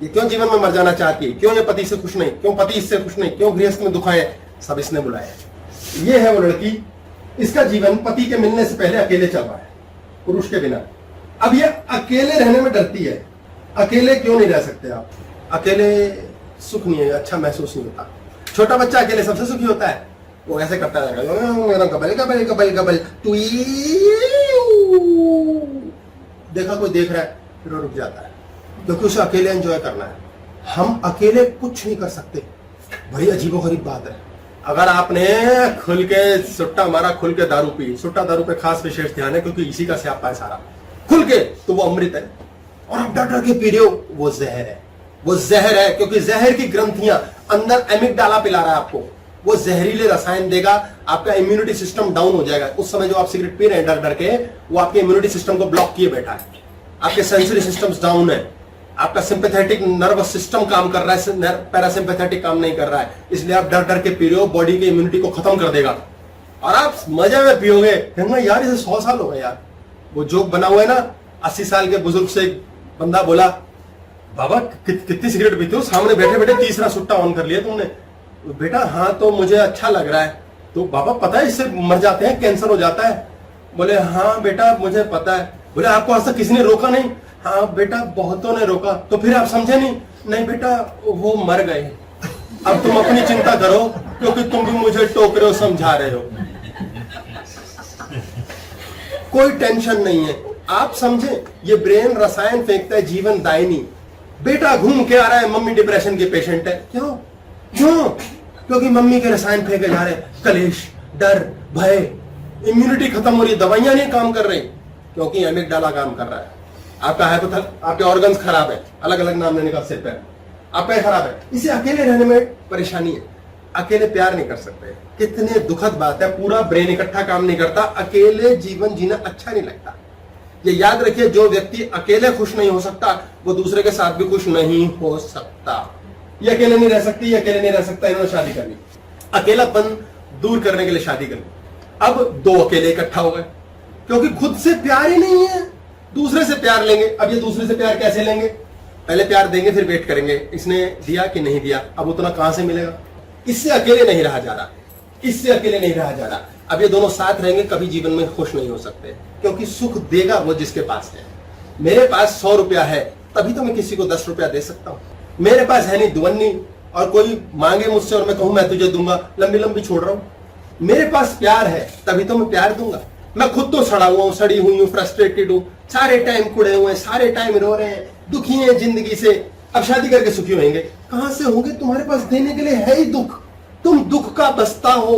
A: ये क्यों जीवन में मर जाना चाहती है, क्यों ये पति से खुश नहीं, क्यों पति इससे खुश नहीं, क्यों गृहस्थ में दुख है, सब इसने बुलाया। ये है वो लड़की, इसका जीवन पति के मिलने से पहले अकेले चल रहा है, पुरुष के बिना। अब ये अकेले रहने में डरती है। अकेले क्यों नहीं रह सकते आप, अकेले सुख नहीं है, अच्छा महसूस नहीं होता। छोटा बच्चा अकेले सबसे सुखी होता है, वो ऐसे करता रहेगा, कबल कबल कबल कबल, तू देखा कोई देख रहा है, फिर वो रुक जाता है, क्योंकि उसे अकेले एंजॉय करना है। हम अकेले कुछ नहीं कर सकते, बड़ी अजीबोगरीब बात है। अगर आपने खुल के सुट्टा मारा, खुल के दारू पी, सुट्टा दारू पे खास विशेष ध्यान है क्योंकि इसी का स्यापा है सारा, खुल के, तो वो अमृत है। और आप डर के पी रहे हो, वो जहर है, वो जहर है, क्योंकि जहर की ग्रंथियां अंदर एमिगडाला पिला रहा है आपको, वो जहरीले रसायन देगा, आपका इम्यूनिटी सिस्टम डाउन हो जाएगा। उस समय जो आप सिगरेट पी रहे हैं डर डर के, वो आपके इम्यूनिटी सिस्टम को ब्लॉक किए बैठा है, आपके सेंसरी सिस्टम्स डाउन है, आपका सिंपैथेटिक नर्वस सिस्टम काम कर रहा है, पैरासिम्पैथेटिक काम नहीं कर रहा है, इसलिए आप डर डर के पी रहे हो, बॉडी की इम्यूनिटी को खत्म कर देगा और आप मजे में पियोगे। कहूंगा यार इसे 100 साल हो गए यार। वो जोक बना हुआ है ना, 80 साल के बुजुर्ग से एक बंदा बोला, बाबा कितनी सिगरेट पीते हो? सामने बैठे बैठे तीसरा सुट्टा ऑन कर लिया तुमने। बेटा हाँ तो मुझे अच्छा लग रहा है। तो बाबा पता है इससे मर जाते हैं, कैंसर हो जाता है। बोले हाँ बेटा मुझे पता है। बोले आपको आज तक किसी ने रोका नहीं? हाँ बेटा बहुतों ने रोका। तो फिर आप समझे नहीं? नहीं बेटा वो मर गए। अब तुम अपनी चिंता करो क्योंकि तुम भी मुझे टोक रहे हो, समझा रहे हो। कोई टेंशन नहीं है, आप समझे। ये ब्रेन रसायन फेंकता है जीवन दायनी। बेटा घूम के आ रहा है, मम्मी डिप्रेशन के पेशेंट है। क्यों? क्यों? क्योंकि मम्मी के रसायन फेंके जा रहे हैं, कलेश, डर, भय, इम्यूनिटी खत्म हो रही है, दवाइयां नहीं काम कर रही क्योंकि एमिगडाला काम कर रहा है। आपका आपके ऑर्गन्स खराब है, अलग अलग नाम लेने का सिर पे, आपका खराब है। इसे अकेले रहने में परेशानी है, अकेले प्यार नहीं कर सकते। कितने दुखद बात है, पूरा ब्रेन इकट्ठा काम नहीं करता, अकेले जीवन जीना अच्छा नहीं लगता। ये याद रखिए, जो व्यक्ति अकेले खुश नहीं हो सकता वो दूसरे के साथ भी खुश नहीं हो सकता। ये अकेले नहीं रह सकती, ये अकेले नहीं रह सकता, इन्होंने शादी कर ली, अकेलापन दूर करने के लिए शादी कर ली। अब दो अकेले इकट्ठा हो गए क्योंकि खुद से प्यार ही नहीं है, दूसरे से प्यार लेंगे। अब ये दूसरे से प्यार कैसे लेंगे? पहले प्यार देंगे फिर वेट करेंगे इसने दिया कि नहीं दिया। अब उतना कहां से मिलेगा? इससे अकेले नहीं रहा जा रहा, इससे अकेले नहीं रहा जा रहा। अब ये दोनों साथ रहेंगे, कभी जीवन में खुश नहीं हो सकते क्योंकि सुख देगा वो जिसके पास है। मेरे पास 100 रुपया है तभी तो मैं किसी को 10 रुपया दे सकता हूं। मेरे पास है नहीं दुवन्नी और कोई मांगे मुझसे और मैं कहूं मैं तुझे दूंगा, लंबी लंबी छोड़ रहा हूं। मेरे पास प्यार है तभी तो मैं प्यार दूंगा। मैं खुद तो सड़ा हुआ हूं, सड़ी हुई हूं, फ्रस्ट्रेटेड हूं, सारे टाइम कुड़े हुए हैं, सारे टाइम रो रहे हैं, दुखी हैं जिंदगी से। अब शादी करके सुखी होंगे कहां से होंगे? तुम्हारे पास देने के लिए है ही दुख। तुम दुख का बस्ता हो,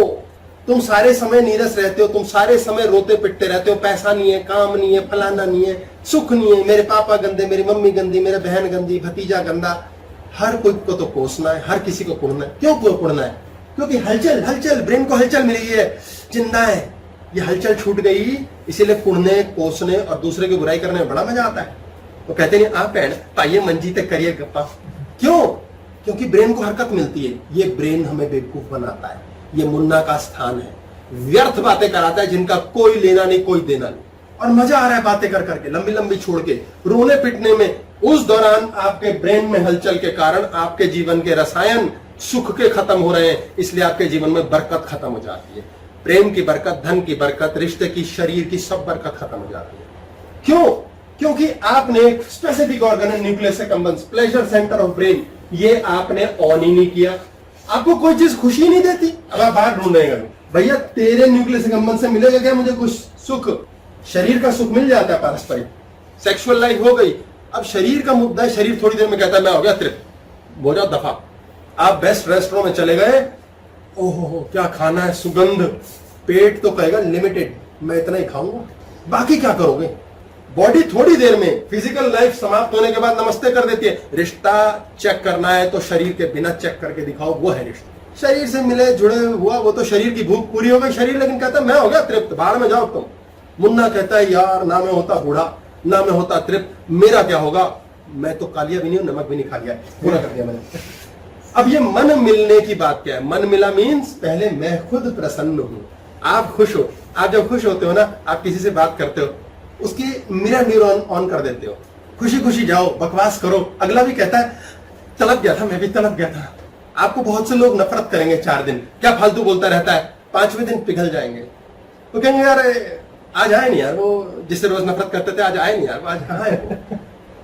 A: तुम सारे समय नीरस रहते हो, तुम सारे समय रोते पिटते रहते हो। पैसा नहीं है, काम नहीं है, फलाना नहीं है, सुख नहीं है, मेरे पापा गंदे, मेरी मम्मी गंदी, मेरे बहन गंदी, भतीजा गंदा। हर कोई को तो कोसना है, हर किसी को कुड़ना है। क्यों कुड़ना है? क्योंकि हलचल हलचल, ब्रेन को हलचल मिल गई है, जिंदा है। ये हलचल छूट गई, इसीलिए कुड़ने, कोसने और दूसरे की बुराई करने में बड़ा मजा आता है। तो कहते नहीं आप भैन पाइए मंजी तक करिए गप्पा। क्यों? क्योंकि ब्रेन को हरकत मिलती है। ये ब्रेन हमें बेवकूफ बनाता है, ये मुन्ना का स्थान है, व्यर्थ बातें कराता है जिनका कोई लेना नहीं कोई देना नहीं, और मजा आ रहा है बातें कर करके, लंबी लंबी छोड़ के, रोने पिटने में। उस दौरान आपके ब्रेन में हलचल के कारण आपके जीवन के रसायन सुख के खत्म हो रहे हैं, इसलिए आपके जीवन में बरकत खत्म हो जाती है। प्रेम की बरकत, धन की बरकत, रिश्ते की, शरीर की, सब बरकत खत्म हो जाती है। क्यों? क्योंकि आपने एक स्पेसिफिक ऑर्गन है nucleus accumbens, pleasure centre of brain, ये आपने ऑन ही नहीं किया। आपको कोई चीज खुशी नहीं देती, अब आप बाहर ढूंढेगा भैया तेरे न्यूक्लियस एकम्बन्स से मिलेगा क्या मुझे कुछ सुख? शरीर का सुख मिल जाता है पारस्परिक, सेक्सुअल लाइफ हो गई। अब शरीर का मुद्दा है, शरीर थोड़ी देर में कहता है मैं हो गया तृप्त, हो जाओ दफा। आप बेस्ट रेस्टोरेंट में चले गए, ओहो क्या खाना है, सुगंध, पेट तो कहेगा लिमिटेड, मैं इतना ही खाऊंगा, बाकी क्या करोगे? बॉडी थोड़ी देर में, फिजिकल लाइफ समाप्त होने के बाद नमस्ते कर देती है। रिश्ता चेक करना है तो शरीर के बिना चेक करके दिखाओ, वो है रिश्ता। शरीर से मिले जुड़े हुआ वो तो शरीर की भूख पूरी हो गई, शरीर लेकिन कहता है मैं हो गया तृप्त, बाहर में जाओ तुम। मुन्ना कहता है यार ना मैं होता बूढ़ा, ना मैं होता तृप्त, मेरा क्या होगा? मैं तो कालिया भी नहीं हूं, नमक भी नहीं खा लिया, पूरा कर दिया मैंने। अब ये मन मिलने की बात क्या है? मन मिला मीन्स पहले मैं खुद प्रसन्न हूं, आप खुश हो। आप जब खुश होते हो ना, आप किसी से बात करते हो, उसकी मिरर न्यूरॉन ऑन कर देते हो, खुशी खुशी जाओ, बकवास करो, अगला भी कहता है तड़प गया था, मैं भी तड़प गया था। आपको बहुत से लोग नफरत करेंगे 4 दिन, क्या फालतू बोलता रहता है, 5वें दिन पिघल जाएंगे। तो कहेंगे यार आज आए नहीं यार, वो जिससे रोज नफरत करते थे आज आए नहीं यार, आज कहाँ है?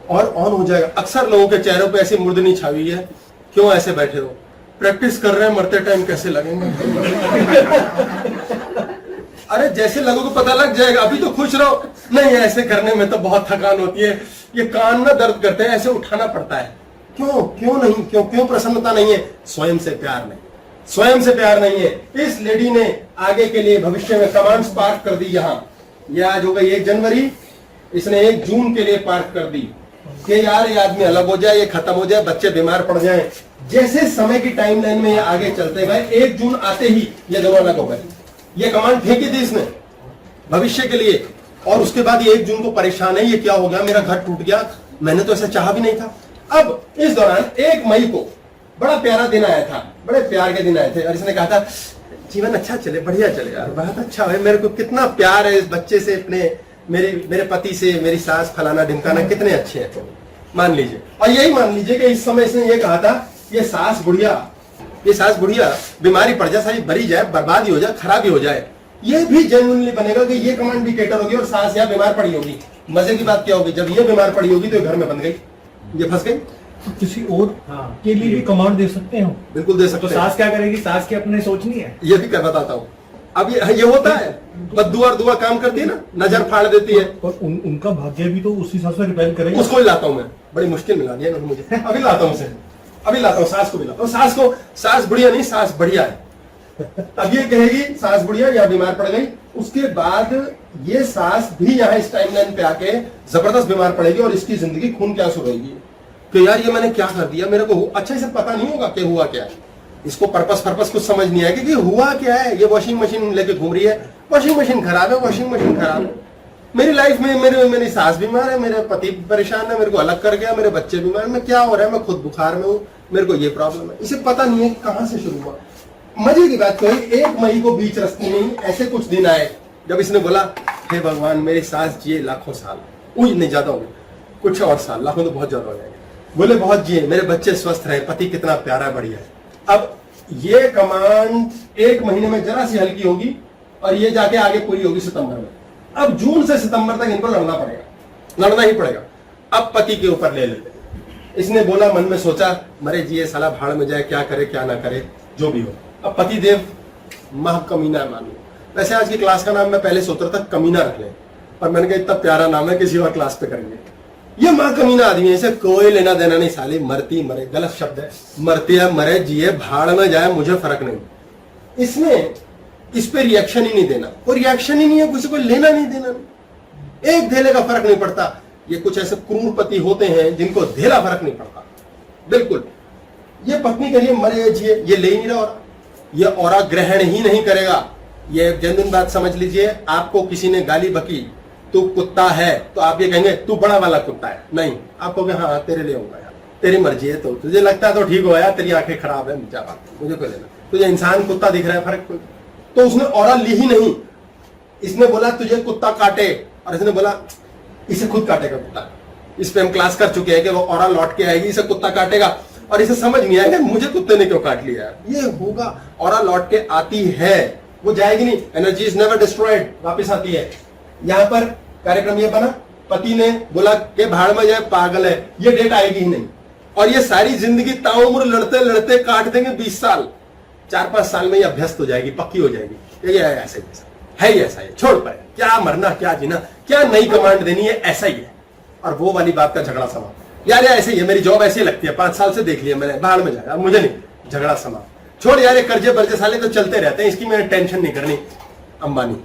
A: और ऑन हो जाएगा। अक्सर लोगों के चेहरों पे ऐसी मुर्दनी छावी है, क्यों ऐसे बैठे हो? प्रैक्टिस कर रहे हैं, मरते टाइम कैसे लगेंगे? अरे जैसे लोगों को पता लग जाएगा, अभी तो खुश रहो। नहीं ऐसे करने में तो बहुत थकान होती है, ये कान ना दर्द करते हैं, ऐसे उठाना पड़ता है। क्यों? क्यों नहीं? क्यों प्रसन्नता नहीं है? स्वयं से प्यार नहीं, स्वयं से प्यार नहीं है। इस लेडी ने आगे के लिए भविष्य में कमांड्स पार्क कर दी। यहाँ ये आज हो गई 1 जनवरी, इसने 1 जून के लिए पार्क कर दी। कि यार ये आदमी अलग हो जाए, ये खत्म हो जाए, बच्चे बीमार पड़ जाएं। जैसे समय की टाइमलाइन में ये आगे चलते गए, 1 जून आते ही ये दोनों अलग हो गए। ये कमांड फेंकी थी इसने भविष्य के लिए, और उसके बाद ये 1 जून को परेशान है, ये क्या हो गया, मेरा घर टूट गया, मैंने तो ऐसा चाहा भी नहीं था। अब इस दौरान 1 मई को बड़ा प्यारा दिन आया था, बड़े प्यार के दिन आए थे, और इसने कहा था जीवन अच्छा चले, बढ़िया चले यार, बहुत अच्छा है, मेरे को कितना प्यार है इस बच्चे से, अपने मेरे पति से, मेरी सास फलाना ढिमकाना कितने अच्छे हैं, मान लीजिए। और यही मान लीजिए कि इस समय इसने ये कहा था, ये सास बुढ़िया बीमारी पड़ जाए, सारी मरी जाए, बर्बादी हो जाए, खराबी हो जाए, ये भी जेन्युइनली बनेगा कि ये कमांड भी कैटर होगी और सास यहाँ बीमार पड़ी होगी। मजे की बात क्या होगी, जब ये बीमार पड़ी होगी तो घर में बन गई, ये फंस गई।
F: तो किसी और के लिए भी कमांड दे सकते हो?
A: बिल्कुल दे
C: तो
A: सकते हैं।
C: सास क्या करेगी, सास की अपने सोचनी है।
A: ये भी कर बताता हूँ। अब ये होता है, बद्दुआ और दुआ काम करती है ना, नजर फाड़ देती है।
F: और उनका भाग्य भी तो उस हिसाब से रिपेयर करेगा।
A: उसको ही लाता हूँ मैं, बड़ी मुश्किल मिला दिया इन्होंने मुझे, अभी लाता हूँ उसे, अभी लाता हूँ, सास को भी लाता हूँ। सास बुढ़िया नहीं, सास बढ़िया है। अब ये कहेगी सास बुढ़िया या बीमार पड़ गई, उसके बाद ये सास भी यहाँ इस टाइमलाइन पे आके जबरदस्त बीमार पड़ेगी और इसकी जिंदगी खून के आंसू रहेगी कि यार ये मैंने क्या कर दिया, मेरे को अच्छा इसे पता नहीं होगा कि हुआ क्या है, इसको पर्पस कुछ समझ नहीं आएगा कि हुआ क्या है। ये वॉशिंग मशीन लेके घूम रही है, वॉशिंग मशीन खराब है, वॉशिंग मशीन खराब है, मेरी लाइफ में मेरी सास बीमार है, मेरे पति परेशान है, मेरे को अलग कर गया, मेरे बच्चे बीमार, मैं क्या हो रहा है, मैं खुद बुखार में हूँ, मेरे को ये प्रॉब्लम है। इसे पता नहीं है कहां से शुरू हुआ। मजे की बात तो 1 मई को बीच रास्ते में ऐसे कुछ दिन आए जब इसने बोला, हे भगवान मेरी सास जिए लाखों साल, नहीं ज्यादा हो गए, कुछ और साल, लाखों तो बहुत ज्यादा हो जाएंगे, बोले बहुत जिए, मेरे बच्चे स्वस्थ रहे, पति कितना प्यारा बढ़िया है। अब ये कमांड 1 महीने में जरा सी हल्की होगी और ये जाके आगे पूरी होगी सितंबर में। अब जून से सितंबर तक इनको लड़ना ही पड़ेगा। अब पति के ऊपर ले लेते, इसने बोला, मन में सोचा, मरे जिए साला भाड़ में जाए, क्या करे क्या ना करे, जो भी हो। अब पति देव माह कमीना मानो, वैसे आज की क्लास का नाम मैं पहले सोच रहा था कमीना रख ले, पर मैंने कहा इतना प्यारा नाम है, किसी और क्लास पे करेंगे। ये माँ कमीना आदमी है, इसे कोई लेना देना नहीं, साली मरती मरे, गलत शब्द है, मरती है मरे जिए भाड़ में जाए, मुझे फर्क नहीं। इसने इस पे रिएक्शन ही नहीं देना, कोई रिएक्शन ही नहीं है, किसी को लेना नहीं देना नहीं। एक धेले का फर्क नहीं पड़ता। ये कुछ ऐसे क्रूर पति होते हैं जिनको धेला फर्क नहीं पड़ता, बिल्कुल। ये पत्नी के लिए मरे जिए ये ले ही नहीं रहा, ये औरा ग्रहण ही नहीं करेगा। ये जेन्युइन बात समझ लीजिए, आपको किसी ने गाली बकी, तू कुत्ता है, तो आप ये कहेंगे तू बड़ा वाला कुत्ता है, नहीं, आप कहोगे हाँ तेरे लिए होगा यार, तेरी मर्जी है, तो तुझे लगता है तो ठीक हो यार, तेरी आंखें खराब है, क्या बात, मुझे कोई लेना, तुझे इंसान कुत्ता दिख रहा है, फर्क तो उसने औरा ली ही नहीं। इसने बोला तुझे कुत्ता काटे, और इसने बोला इसे खुद काटेगा कुत्ता। इस पे हम क्लास कर चुके हैं कि वो औरा लौट के आएगी, इसे कुत्ता काटेगा, और इसे समझ नहीं आएगा मुझे कुत्ते ने क्यों काट लिया। ये होगा, औरा लौट के आती है, वो जाएगी नहीं, एनर्जी इज नेवर डिस्ट्रॉयड, वापस आती है। यहाँ पर कार्यक्रम ये बना, पति ने बोला कि भाड़ में जाए, पागल है, ये डेट आएगी ही नहीं, और ये सारी जिंदगी ताउम्र लड़ते लड़ते काट देंगे 20 साल, 4-5 साल में ये अभ्यस्त हो जाएगी, पक्की हो जाएगी। ये ऐसा है, ऐसा है, छोड़ पाए, क्या मरना क्या जीना, क्या नई कमांड देनी है, ऐसा ही है। और वो वाली बात का झगड़ा समाप्त, यार ऐसे ही है, मेरी जॉब ऐसी लगती है, 5 साल से देख लिया मैंने, भाड़ में जाएगा, मुझे नहीं, झगड़ा समाप्त, छोड़ यार, ये कर्जे बर्जे साले तो चलते रहते हैं, इसकी मैंने टेंशन नहीं करनी। अंबानी,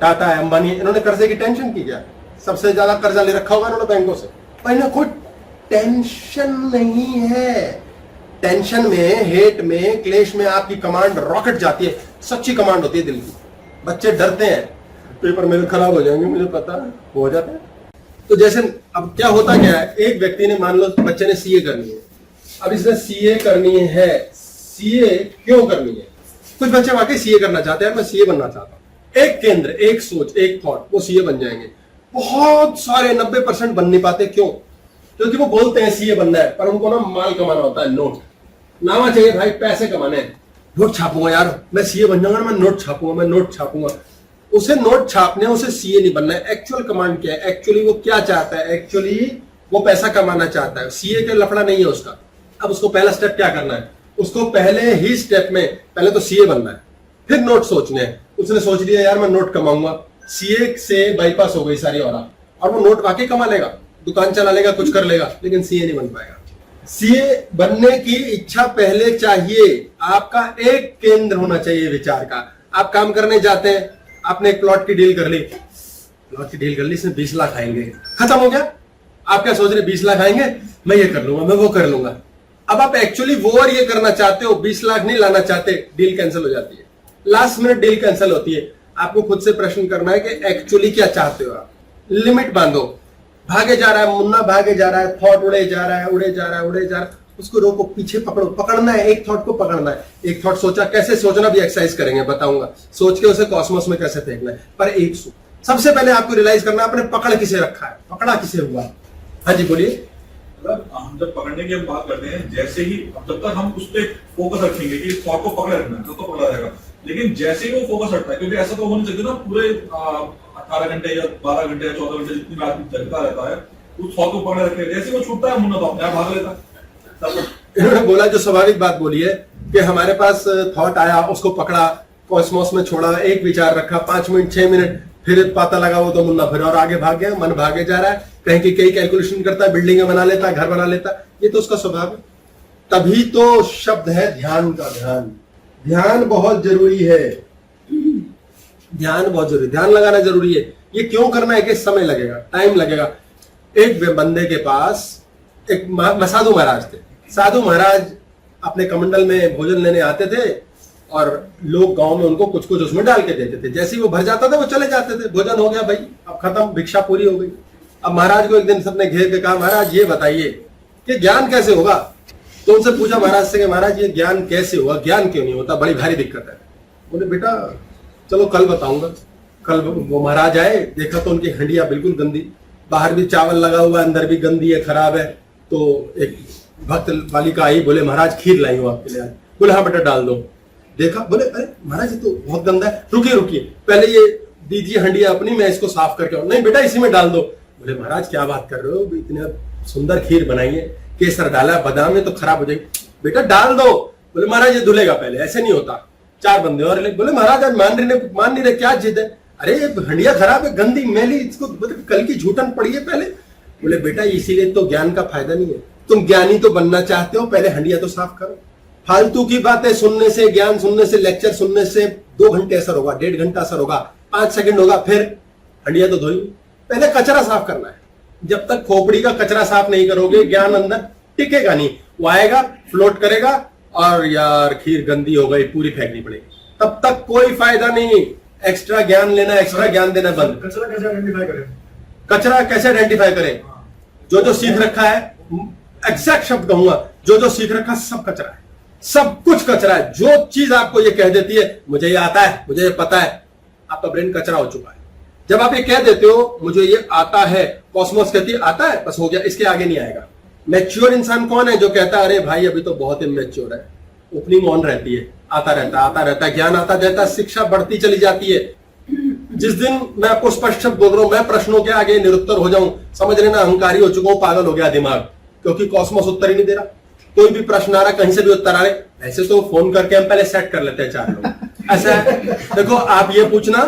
A: टाटा है, अंबानी, इन्होंने कर्जे की टेंशन की क्या, सबसे ज्यादा कर्जा ले रखा होगा इन्होंने बैंकों से, पर इन्हें कोई टेंशन नहीं है। टेंशन में, हेट में, क्लेश में आपकी कमांड रॉकेट जाती है, सच्ची कमांड होती है दिल की। बच्चे डरते हैं पेपर मेरे खराब हो जाएंगे, मुझे पता है, हो जाते हैं। तो जैसे अब क्या होता क्या है, एक व्यक्ति ने, मान लो बच्चे ने सीए करनी है, अब इसने सीए करनी है, सीए क्यों करनी है, कुछ बच्चे वाकई सीए करना चाहते हैं, मैं सीए बनना चाहता हूं, एक केंद्र, एक सोच, एक थॉट, वो सीए बन जाएंगे। बहुत सारे 90% बन नहीं पाते, क्यों, क्योंकि वो बोलते हैं सीए बनना है, पर उनको ना माल कमाना होता है, नोट लाना चाहिए भाई, पैसे कमाने हैं, नोट छापूंगा यार, मैं सीए बन जाऊंगा, मैं नोट छापूंगा, उसे नोट छापने, उसे सीए नहीं बनना है। एक्चुअल कमांड क्या है, एक्चुअली वो क्या चाहता है, एक्चुअली वो पैसा कमाना चाहता है, सीए का लफड़ा नहीं है उसका। अब उसको पहला स्टेप क्या करना है, उसको पहले ही स्टेप में पहले तो सीए बनना है, फिर नोट सोचने हैं। उसने सोच लिया यार मैं नोट कमाऊंगा, सीए से बाईपास हो गई सारी और वो नोट वाकई कमा लेगा, दुकान चला लेगा, कुछ कर लेगा, लेकिन सीए नहीं बन पाएगा। सीए बनने की इच्छा पहले चाहिए, आपका एक केंद्र होना चाहिए विचार का। आप काम करने जाते हैं, आपने एक प्लॉट की डील कर ली, इसमें 20 लाख आएंगे, खत्म हो गया। आप क्या सोच रहे 20 लाख आएंगे, मैं ये कर लूंगा, मैं वो कर लूंगा। अब आप एक्चुअली वो और ये करना चाहते हो, 20 लाख नहीं लाना चाहते, डील कैंसिल हो जाती है, लास्ट मिनट डील कैंसिल होती है। आपको खुद से प्रश्न करना है कि एक्चुअली क्या चाहते हो आप, लिमिट बांधो। भागे जा रहा है मुन्ना, भागे जा रहा है, थॉट उड़े जा रहा है, उड़े जा रहा है, उड़े जा रहा है, उसको रोको, पीछे पकड़ो, पकड़ना है, एक थॉट को पकड़ना है। एक थॉट सोचा, कैसे सोचना भी एक्सरसाइज करेंगे, बताऊंगा, सोच के उसे कॉस्मोस में कैसे फेंकना है। पर एक सबसे पहले आपको रियलाइज करना आपने पकड़ किसे रखा है, पकड़ा किसे हुआ। हाँ जी बोलिए।
E: मतलब हम जब पकड़ने की हम बात करते हैं, जैसे ही जब तक हम उस पर फोकस रखेंगे कि थॉट को पकड़े रखना है तो पकड़ा रहेगा, लेकिन जैसे ही वो फोकस हटता है, क्योंकि ऐसा तो होना चाहिए ना पूरे 18 घंटे या 12 घंटे या 14 घंटे जितनी भी आदमी जगता रहता है उस थॉट को पकड़े रखे, जैसे वो छूटता है मुन्ना तो अपने आप भाग लेता है।
A: इन्होंने बोला जो स्वाभाविक बात बोली है कि हमारे पास थॉट आया, उसको पकड़ा, कॉस्मोस में छोड़ा, एक विचार रखा, 5 मिनट 6 मिनट, फिर पता लगा वो तो मुन्ना फिर और आगे भाग गया, मन भागे जा रहा है, कहीं की कई कैलकुलेशन करता है, बिल्डिंगें बना लेता है, घर बना लेता है, ये तो उसका स्वभाव है। तभी तो शब्द है ध्यान का। ध्यान बहुत जरूरी है, ध्यान बहुत जरूरी, ध्यान लगाना जरूरी है। ये क्यों करना है कि समय लगेगा, टाइम लगेगा। एक बंदे के पास एक साधु महाराज थे। साधु महाराज अपने कमंडल में भोजन लेने आते थे और लोग गांव में उनको कुछ कुछ उसमें डाल के देते थे। जैसे ही वो भर जाता था वो चले जाते थे, भोजन हो गया भाई, अब खत्म, भिक्षा पूरी हो गई। अब महाराज को एक दिन सबने घेर के कहा, महाराज ये बताइए कि ज्ञान कैसे होगा। तो उनसे पूछा महाराज से कि महाराज ये ज्ञान कैसे हुआ, ज्ञान क्यों नहीं होता, बड़ी भारी दिक्कत है। बोले बेटा चलो कल बताऊंगा। कल वो महाराज आए, देखा तो उनकी हंडिया बिल्कुल गंदी, बाहर भी चावल लगा हुआ, अंदर भी गंदी है, खराब है। तो एक भक्त बालिका आई, बोले महाराज खीर लाई हूं आपके लिए आज। बोले हाँ बेटा डाल दो। देखा, बोले अरे महाराज ये तो बहुत गंदा है, रुकिए रुकिए पहले ये दीजिए हंडिया अपनी, मैं इसको साफ करके आऊं। नहीं बेटा इसी में डाल दो। बोले महाराज क्या बात कर रहे हो, इतने सुंदर खीर बनाई है, केसर डाला, बादाम में तो खराब हो जाएगी, बेटा डाल दो। बोले महाराज ये धुलेगा पहले, ऐसे नहीं होता। 4 बंदे और बोले महाराज आज मान नहीं रहे, क्या जिद है, अरे ये हंडिया खराब है, गंदी मैली, इसको मतलब कल की झूठन पड़ी है पहले। बोले बेटा इसीलिए तो ज्ञान का फायदा नहीं है, तुम ज्ञानी तो बनना चाहते हो, पहले हंडिया तो साफ करो। फालतू की बातें सुनने से, ज्ञान सुनने से, लेक्चर सुनने से 2 घंटे असर होगा, 1.5 घंटा असर होगा, 5 सेकंड होगा, फिर हंडिया तो धोई। पहले कचरा साफ करना है। जब तक खोपड़ी का कचरा साफ नहीं करोगे ज्ञान अंदर टिकेगा नहीं, वो आएगा फ्लोट करेगा और यार खीर गंदी हो गई, पूरी फेंकनी पड़ेगी, तब तक कोई फायदा नहीं। एक्स्ट्रा ज्ञान लेना, एक्स्ट्रा ज्ञान देना बंद।
F: कचरा कैसे आइडेंटिफाई करें?
A: कचरा कैसे आइडेंटिफाई करें? जो सीख रखा है, एग्जैक्ट शब्द कहूंगा, जो सीख रखा है सब कचरा है, सब कुछ कचरा है। जो चीज आपको ये कह देती है मुझे ये आता है, मुझे ये पता है, आपका ब्रेन कचरा हो चुका है। जब आप ये कह देते हो मुझे ये आता है, कॉस्मोस कहती है आता है, बस हो गया, इसके आगे नहीं आएगा। मैच्योर इंसान कौन है? जो कहता है अरे भाई अभी तो बहुत इमैच्योर है, ओपनिंग ऑन रहती है, आता रहता है, ज्ञान आता रहता है, शिक्षा बढ़ती चली जाती है। जिस दिन मैं आपको स्पष्ट शब्द बोल रहा हूं, मैं प्रश्नों के आगे निरुत्तर हो जाऊं, समझ लेना अहंकारी हो चुका हूं, पागल हो गया दिमाग, क्योंकि कॉस्मोस उत्तर ही नहीं दे रहा। कोई भी प्रश्न आ रहा, कहीं से भी उत्तर आ रहे, ऐसे तो फोन करके हम पहले सेट कर लेते हैं 4 लोग, ऐसा है। देखो आप ये पूछना,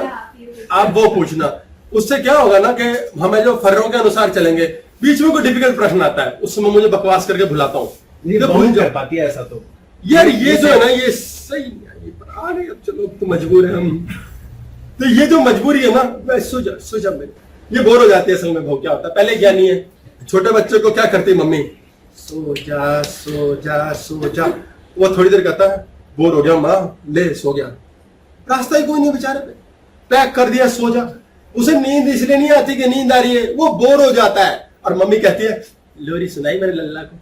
A: आप वो पूछना, उससे क्या होगा ना कि हमें जो फर्रों के अनुसार चलेंगे, बीच में कोई डिफिकल्ट प्रश्न आता है, उस समय मुझे बकवास करके भुलाता हूं,
C: भूल कर पाती है ऐसा। तो
A: यार ये जो है ना, ये सही है, आ रहे चलो तो मजबूर है हम, तो ये जो मजबूरी है ना, सोचा ये बोर हो जाती है असल में। भाव क्या होता है, पहले ज्ञानी है, छोटे बच्चे को क्या करती मम्मी, सो जा सो जा सो जा, वो थोड़ी देर कहता है बोर हो गया माँ, ले सो गया, रास्ता ही कोई नहीं बेचारे पे, पैक कर दिया सो जा। उसे नींद इसलिए नहीं आती कि नींद आ रही है, वो बोर हो जाता है। और मम्मी कहती है लोरी सुनाई मेरे लल्ला को,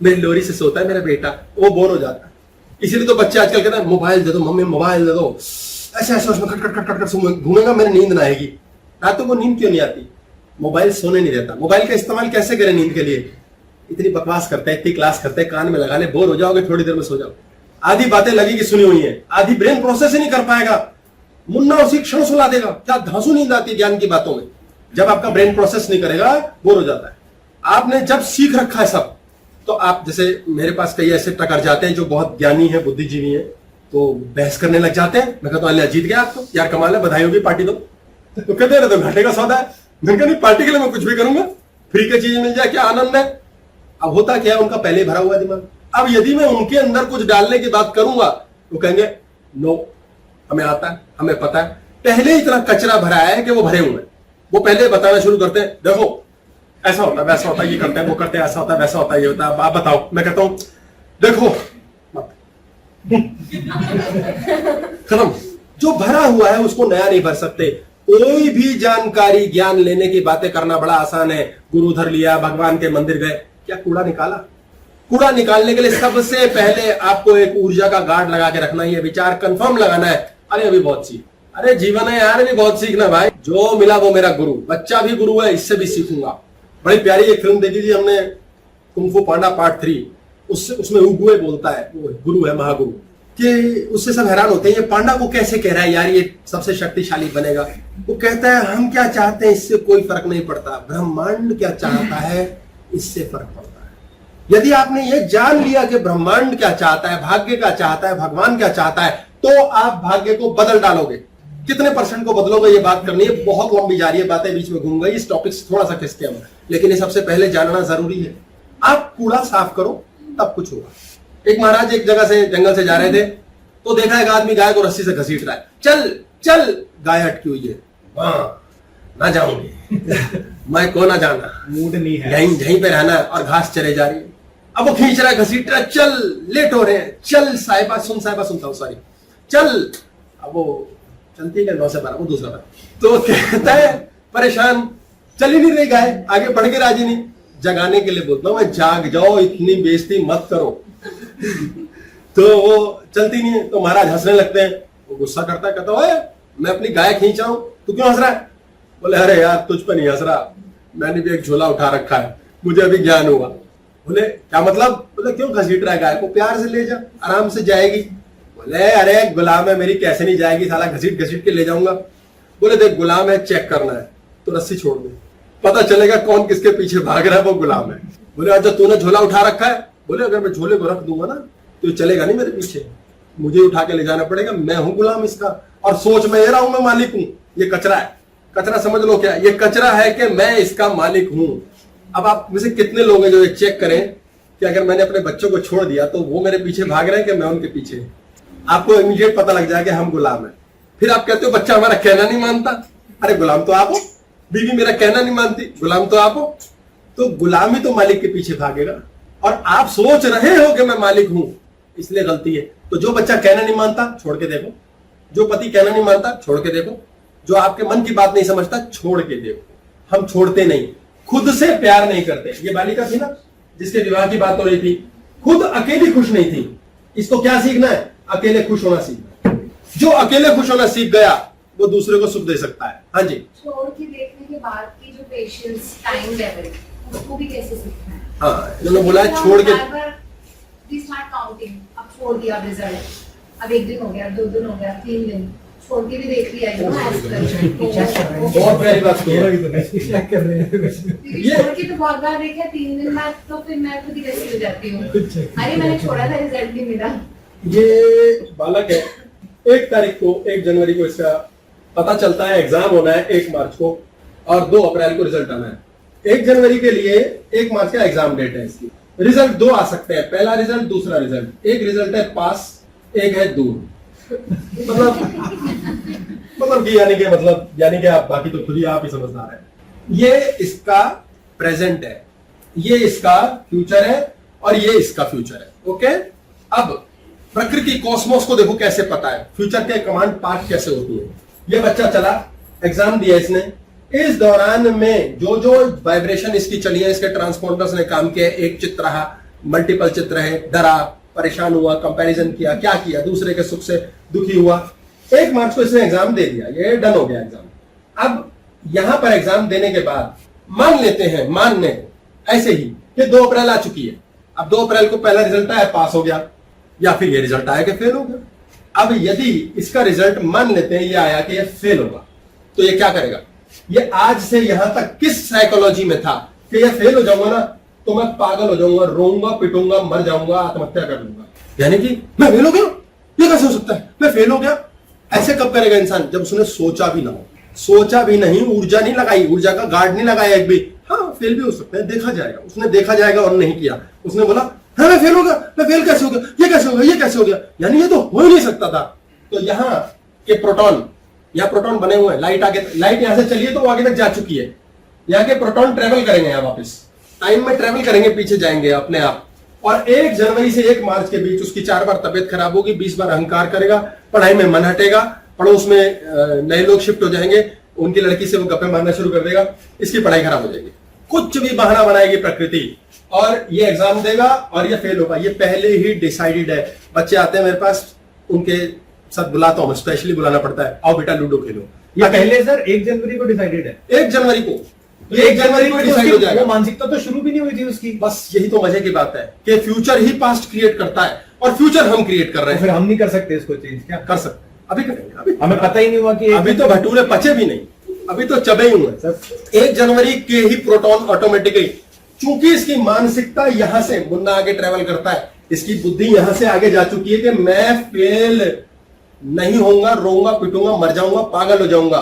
A: मेरी लोरी से सोता है मेरा बेटा, वो बोर हो जाता है। इसीलिए तो बच्चे आजकल कहते हैं मोबाइल दे दो मम्मी, मोबाइल दे दो, ऐसे ऐसे उसमें खट खट खट खट घूमेगा, मेरी नींद ना आएगी। रातों को नींद क्यों नहीं आती? मोबाइल सोने नहीं देता। मोबाइल का इस्तेमाल कैसे करें नींद के लिए? इतनी बकवास करते हैं, इतनी क्लास करते हैं, कान में लगा ले, बोर हो जाओगे, थोड़ी देर में सो जाओ। आधी बातें लगी कि सुनी हुई है, आधी ब्रेन प्रोसेस ही नहीं कर पाएगा, मुन्ना उसी क्षण सुला देगा। क्या धांसू नींद आती है ज्ञान की बातों में, जब आपका ब्रेन प्रोसेस नहीं करेगा, बोर हो जाता है। आपने जब सीख रखा है सब, तो आप जैसे मेरे पास कई ऐसे टकर जाते हैं जो बहुत ज्ञानी है, बुद्धिजीवी है, तो बहस करने लग जाते हैं। मैं कहता हूं जीत गया आप तो, यार कमाल है, बधाई होगी, पार्टी दो। तो कहते हैं तो घाटे का सौदा है। मैंने कहा नहीं, पार्टी के लिए मैं कुछ भी करूंगा, फ्री की चीज मिल जाए क्या आनंद है। अब होता क्या है, उनका पहले भरा हुआ दिमाग। अब यदि मैं उनके अंदर कुछ डालने की बात करूंगा, वो कहेंगे नो, हमें आता है, हमें पता है, पहले इतना कचरा भरा है कि वो भरे हुए हैं। वो पहले बताना शुरू करते हैं, देखो ऐसा होता है वैसा होता है, ये करते हैं वो करते हैं, ऐसा होता है वैसा होता है, ये होता है, आप बताओ। मैं कहता हूं देखो खत्म। जो भरा हुआ है उसको नया नहीं भर सकते। कोई भी जानकारी ज्ञान लेने की बातें करना बड़ा आसान है। गुरु उधर लिया, भगवान के मंदिर गए, क्या कूड़ा निकाला? कूड़ा निकालने के लिए सबसे पहले आपको एक ऊर्जा का गार्ड लगा के रखना है, विचार कंफर्म लगाना है, अरे अभी बहुत सीख, अरे जीवन है यार, अभी बहुत सीखना भाई, जो मिला वो मेरा गुरु, बच्चा भी गुरु है, इससे भी सीखूंगा। बड़ी प्यारी एक फिल्म देखी थी हमने, कुंफू पांडा पार्ट 3, उसमें उगुए बोलता है, वो गुरु है, महागुरु, कि उससे सब हैरान होते हैं ये पांडा को कैसे कह रहा है यार, ये सबसे शक्तिशाली बनेगा। वो कहता है हम क्या चाहते हैं इससे कोई फर्क नहीं पड़ता, ब्रह्मांड क्या चाहता है इससे फर्क पड़ता है। यदि आपने ये जान लिया कि ब्रह्मांड क्या चाहता है, भाग्य क्या चाहता है, भगवान क्या चाहता है, तो आप भाग्य को बदल डालोगे। कितने परसेंट को बदलोगे ये बात करनी है, बहुत लंबी जा रही है, बातें बीच में घूम गई, इस टॉपिक से थोड़ा सा खिसके हम, लेकिन ये सबसे पहले जानना जरूरी है। आप कूड़ा साफ करो तब कुछ होगा। एक महाराज एक जगह से जंगल से जा रहे थे, तो देखा एक आदमी गाय को रस्सी से घसीट रहा है, चल चल, गाय अटकी हुई है, ना जाऊंगी मैं को ना जाना,
C: मूड नहीं है,
A: यहीं यहीं पे रहना है, और घास चले जा रही है। अब वो खींच रहा है, घसीट रहा है, चल, लेट हो रहे हैं, चल साहिबा सुनता हूँ सॉरी, चल। अब वो चलती है 9 से 12, वो दूसरा बार तो कहता है परेशान, चल ही नहीं रही गाय, आगे बढ़ के राजी नहीं। जगाने के लिए बोलता हूं मैं, जाग जाओ, इतनी बेइज्जती मत करो। तो वो चलती नहीं है, तो महाराज हंसने लगते हैं। वो गुस्सा करता है, कहता है मैं अपनी गाय खींच रहा हूं, तू क्यों हंस रहा है? बोले अरे यार तुझ पर नहीं हंस रहा, मैंने भी एक झोला उठा रखा है, मुझे अभी ज्ञान हुआ। बोले क्या मतलब? बोले क्यों घसीट रहा है गाय को, प्यार से ले जा, आराम से जाएगी। बोले अरे गुलाम है मेरी, कैसे नहीं जाएगी, साला घसीट घसीट के ले जाऊंगा। बोले देख गुलाम है, चेक करना है तो रस्सी छोड़ दे, पता चलेगा कौन किसके पीछे भाग रहा है, वो गुलाम है। बोले अच्छा तूने झोला उठा रखा है? बोले अगर मैं झोले को रख दूंगा ना तो ये चलेगा नहीं मेरे पीछे, मुझे उठा के ले जाना पड़ेगा, मैं हूं गुलाम इसका, और सोच में ये रहा हूं मैं मालिक हूं, ये कचरा है। कचरा समझ लो क्या, ये कचरा है कि मैं इसका मालिक हूं। अब आप में से कितने लोग हैं जो ये चेक करें कि अगर मैंने अपने बच्चों को छोड़ दिया तो वो मेरे पीछे भाग रहे हैं कि मैं उनके पीछे? आपको इमीडिएट पता लग जाएगा हम गुलाम है। फिर आप कहते हो बच्चा हमारा कहना नहीं मानता, अरे गुलाम तो आप हो, बीवी मेरा कहना नहीं मानती, गुलाम तो आप हो। तो गुलामी तो मालिक के पीछे भागेगा, और आप सोच रहे हो कि मैं मालिक हूं, इसलिए गलती है। तो जो बच्चा कहना नहीं मानता छोड़ के देखो, जो पति कहना नहीं मानता छोड़ के देखो, जो आपके मन की बात नहीं समझता छोड़ के देखो। हम छोड़ते नहीं, खुद से प्यार नहीं करते। ये बालिका थी ना जिसके विवाह की बात हो रही थी, खुद अकेली खुश नहीं थी। इसको क्या सीखना है? अकेले खुश होना सीखना है। जो अकेले खुश होना सीख गया वो दूसरे को सुख दे सकता है। हाँ जी,
G: छोड़ के देखने के बाद की जो पेशेंस, टाइम लेवल, उसको भी कैसे सीखना है?
A: हाँ इन्होंने बोला है छोड़ के,
G: स्टार्ट काउंटिंग, अब छोड़ दिया रिजल्ट, अब 1 दिन हो गया, 2 दिन हो गया, 3 दिन, छोड़ के भी देख लिया
A: बहुत प्यारी बात की है।
F: चेक कर रहे हैं
G: ये छोड़ के तो बहुत बार देखा, 3 दिन बाद तो फिर मैं खुद ही कैसे हो जाती हूँ, अरे मैंने छोड़ा था, रिजल्ट नहीं मिला।
A: ये बालक है, 1 तारीख को 1 जनवरी को इसका पता चलता है, एग्जाम होना है 1 मार्च को, और 2 अप्रैल को रिजल्ट आना है। 1 जनवरी के लिए 1 मार्च का एग्जाम डेट है इसकी। रिजल्ट 2 आ सकते हैं, पहला रिजल्ट दूसरा रिजल्ट। एक रिजल्ट है पास, एक है दूर। मतलब कि यानी कि आप बाकी तो खुद ही आप ही समझदार हैं। ये इसका प्रेजेंट है, ये इसका फ्यूचर है, और ये इसका फ्यूचर है। ओके, अब प्रकृति कॉस्मोस को देखो कैसे पता है, फ्यूचर के कमांड पार्ट कैसे होती है। ये बच्चा चला, एग्जाम दिया इसने, इस दौरान में जो जो वाइब्रेशन इसकी चली है, इसके ट्रांसपोंडर्स ने काम किया, एक चित्र रहा, मल्टीपल चित्र है, डरा, परेशान हुआ, कंपैरिजन किया, क्या किया, दूसरे के सुख से दुखी हुआ। 1 मार्च को इसने एग्जाम दे दिया, ये डन हो गया एग्जाम। अब यहां पर एग्जाम देने के बाद मान लेते हैं, मान लें ऐसे ही कि 2 अप्रैल आ चुकी है। अब 2 अप्रैल को पहला रिजल्ट आया, पास हो गया, या फिर ये रिजल्ट आया कि फेल हो गया। अब यदि इसका रिजल्ट मान लेते हैं ये आया कि ये फेल होगा, तो ये क्या करेगा? ये आज से यहां तक किस साइकोलॉजी में था कि ये फेल हो जाऊंगा ना तो मैं पागल हो जाऊंगा, रोऊंगा, पिटूंगा, मर जाऊंगा, आत्महत्या कर लूंगा। यानी कि मैं फेल हो गया, ये कैसे हो सकता है, मैं फेल हो गया। ऐसे कब करेगा इंसान? जब उसने सोचा भी ना हो, सोचा भी नहीं, ऊर्जा नहीं लगाई, ऊर्जा का गार्ड नहीं लगाया एक भी। हाँ फेल भी हो सकता है, देखा जाएगा। उसने देखा जाएगा और नहीं किया, उसने बोला हाँ मैं फेल हो गया, मैं फेल कैसे हो गया, ये कैसे हो गया, ये कैसे हो गया, यानी ये तो हो ही नहीं सकता था। तो यहाँ के प्रोटॉन, यहाँ प्रोटॉन बने हुए हैं, लाइट आगे, लाइट यहां से चली है तो वो आगे तक जा चुकी है, यहाँ के प्रोटॉन ट्रेवल करेंगे यहाँ वापस, टाइम में ट्रेवल करेंगे, पीछे जाएंगे अपने आप। और 1 जनवरी से 1 मार्च के बीच उसकी 4 बार तबियत खराब होगी, 20 बार अहंकार करेगा, पढ़ाई में मन हटेगा, पड़ोस में नए लोग शिफ्ट हो जाएंगे, उनकी लड़की से वो गप्पे मारना शुरू कर देगा, इसकी पढ़ाई खराब हो जाएगी। कुछ भी बहाना बनाएगी प्रकृति, और ये एग्जाम देगा और ये फेल होगा। ये पहले ही डिसाइडेड है। बच्चे आते हैं मेरे पास, उनके साथ बुलाता हूँ, स्पेशली बुलाना पड़ता है, आओ बेटा लूडो खेलो।
C: ये पहले सर 1 जनवरी को डिसाइडेड है।
A: 1 जनवरी को, 1 जनवरी को डिसाइड हो जाएगा।
C: वो मानसिकता तो शुरू भी नहीं हुई थी उसकी।
A: बस यही तो मजे की बात है कि फ्यूचर ही पास्ट क्रिएट करता है, और फ्यूचर हम क्रिएट कर रहे
C: फिर
A: हैं।
C: हम नहीं कर सकते इसको चेंज क्या?
A: कर सकते हैं, अभी करेंगे। अभी
C: हमें पता ही नहीं हुआ कि
A: अभी तो भटूरे पचे भी नहीं, अभी तो चबे ही हुए। 1 जनवरी के ही प्रोटॉन ऑटोमेटिकली, चूंकि इसकी मानसिकता यहां से मुन्ना आगे ट्रेवल करता है, इसकी बुद्धि यहां से आगे जा चुकी है कि मैं फेल नहीं होऊंगा, रोऊंगा, पिटूंगा, मर जाऊंगा, पागल हो जाऊंगा।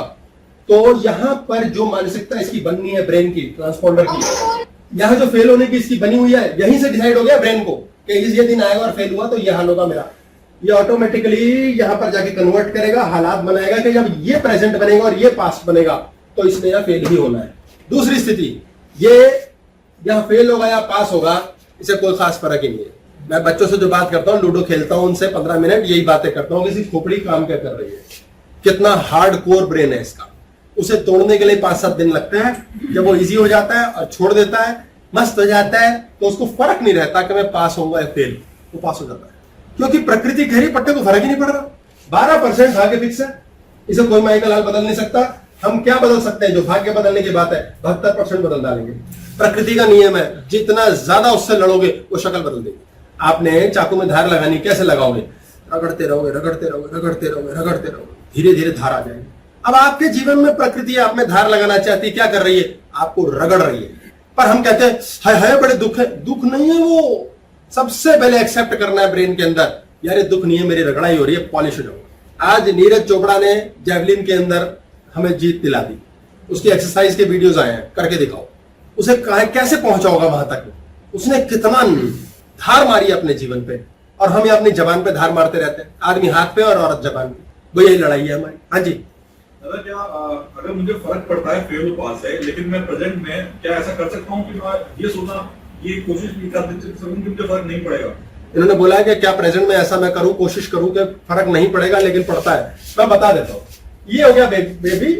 A: तो यहां पर जो मानसिकता इसकी बननी है ब्रेन की, ट्रांसपोंडर की, यहां जो फेल होने की इसकी बनी हुई है, यहीं से डिसाइड हो गया ब्रेन को कि ये दिन आएगा और फेल हुआ तो ये हाल होगा मेरा। ये ऑटोमेटिकली यहां पर जाके कन्वर्ट करेगा, हालात बनाएगा कि जब ये प्रेजेंट बनेगा और ये पास्ट बनेगा तो इसमें यह फेल ही होना है। दूसरी स्थिति, ये यहां फेल होगा या पास होगा, इसे कोई खास फर्क ही नहीं है। मैं बच्चों से जो बात करता हूँ, लूडो खेलता हूं उनसे 15 मिनट, यही बातें करता हूँ कि इसकी खोपड़ी काम क्या कर रही है, कितना हार्ड कोर ब्रेन है इसका। उसे तोड़ने के लिए 5-7 दिन लगते हैं। जब वो इजी हो जाता है और छोड़ देता है, मस्त हो जाता है, तो उसको फर्क नहीं रहता कि मैं पास होऊंगा या फेल, वो पास हो जाता है। क्योंकि प्रकृति घेरी पट्टे को फर्क ही नहीं पड़ रहा। 12% भाग्य फिक्स है, इसे कोई माई का लाल बदल नहीं सकता। हम क्या बदल सकते हैं? जो भाग्य बदलने की बात है 72% बदल डालेंगे। प्रकृति का नियम है, जितना ज्यादा उससे लड़ोगे वो शक्ल बदल देगी। आपने चाकू में धार लगानी, कैसे लगाओगे? रगड़ते रहोगे, रगड़ते रहोगे, रगड़ते रहोगे, रगड़ते रहोगे, धीरे धीरे धार आ जाएगी। अब आपके जीवन में प्रकृति आप में धार लगाना चाहती है, क्या कर रही है? आपको रगड़ रही है। पर हम कहते हैं हाय हाय बड़े दुख है। दुख नहीं है वो, सबसे पहले एक्सेप्ट करना है ब्रेन के अंदर, यार ये दुख नहीं है, मेरी रगड़ाई हो रही है, पॉलिश हो जाऊंगा। आज नीरज चोपड़ा ने जेवलिन के अंदर हमें जीत दिला दी, उसकी एक्सरसाइज के वीडियोस आए हैं, करके दिखाओ। उसे कैसे पहुंचा होगा वहां तक, उसने कितना धार मारी अपने जीवन पे, और हम अपनी जबान पे धार मारते रहते हैं। आदमी हाथ पे और औरत जबान पे, वो यही लड़ाई है हमारी। हाँ जी।
E: दादा, क्या अगर मुझे फर्क पड़ता है फेल पास है, लेकिन मैं प्रेजेंट में क्या ऐसा कर सकता हूँ कि मैं ये सोचना, ये कोशिश नहीं कर सकूं कि मुझे फर्क नहीं पड़ेगा?
A: इन्होंने बोला है कि क्या प्रेजेंट में ऐसा मैं करूं, कोशिश करूं कि फर्क नहीं पड़ेगा, लेकिन पड़ता है। मैं बता देता हूं। ये हो गया बेबी,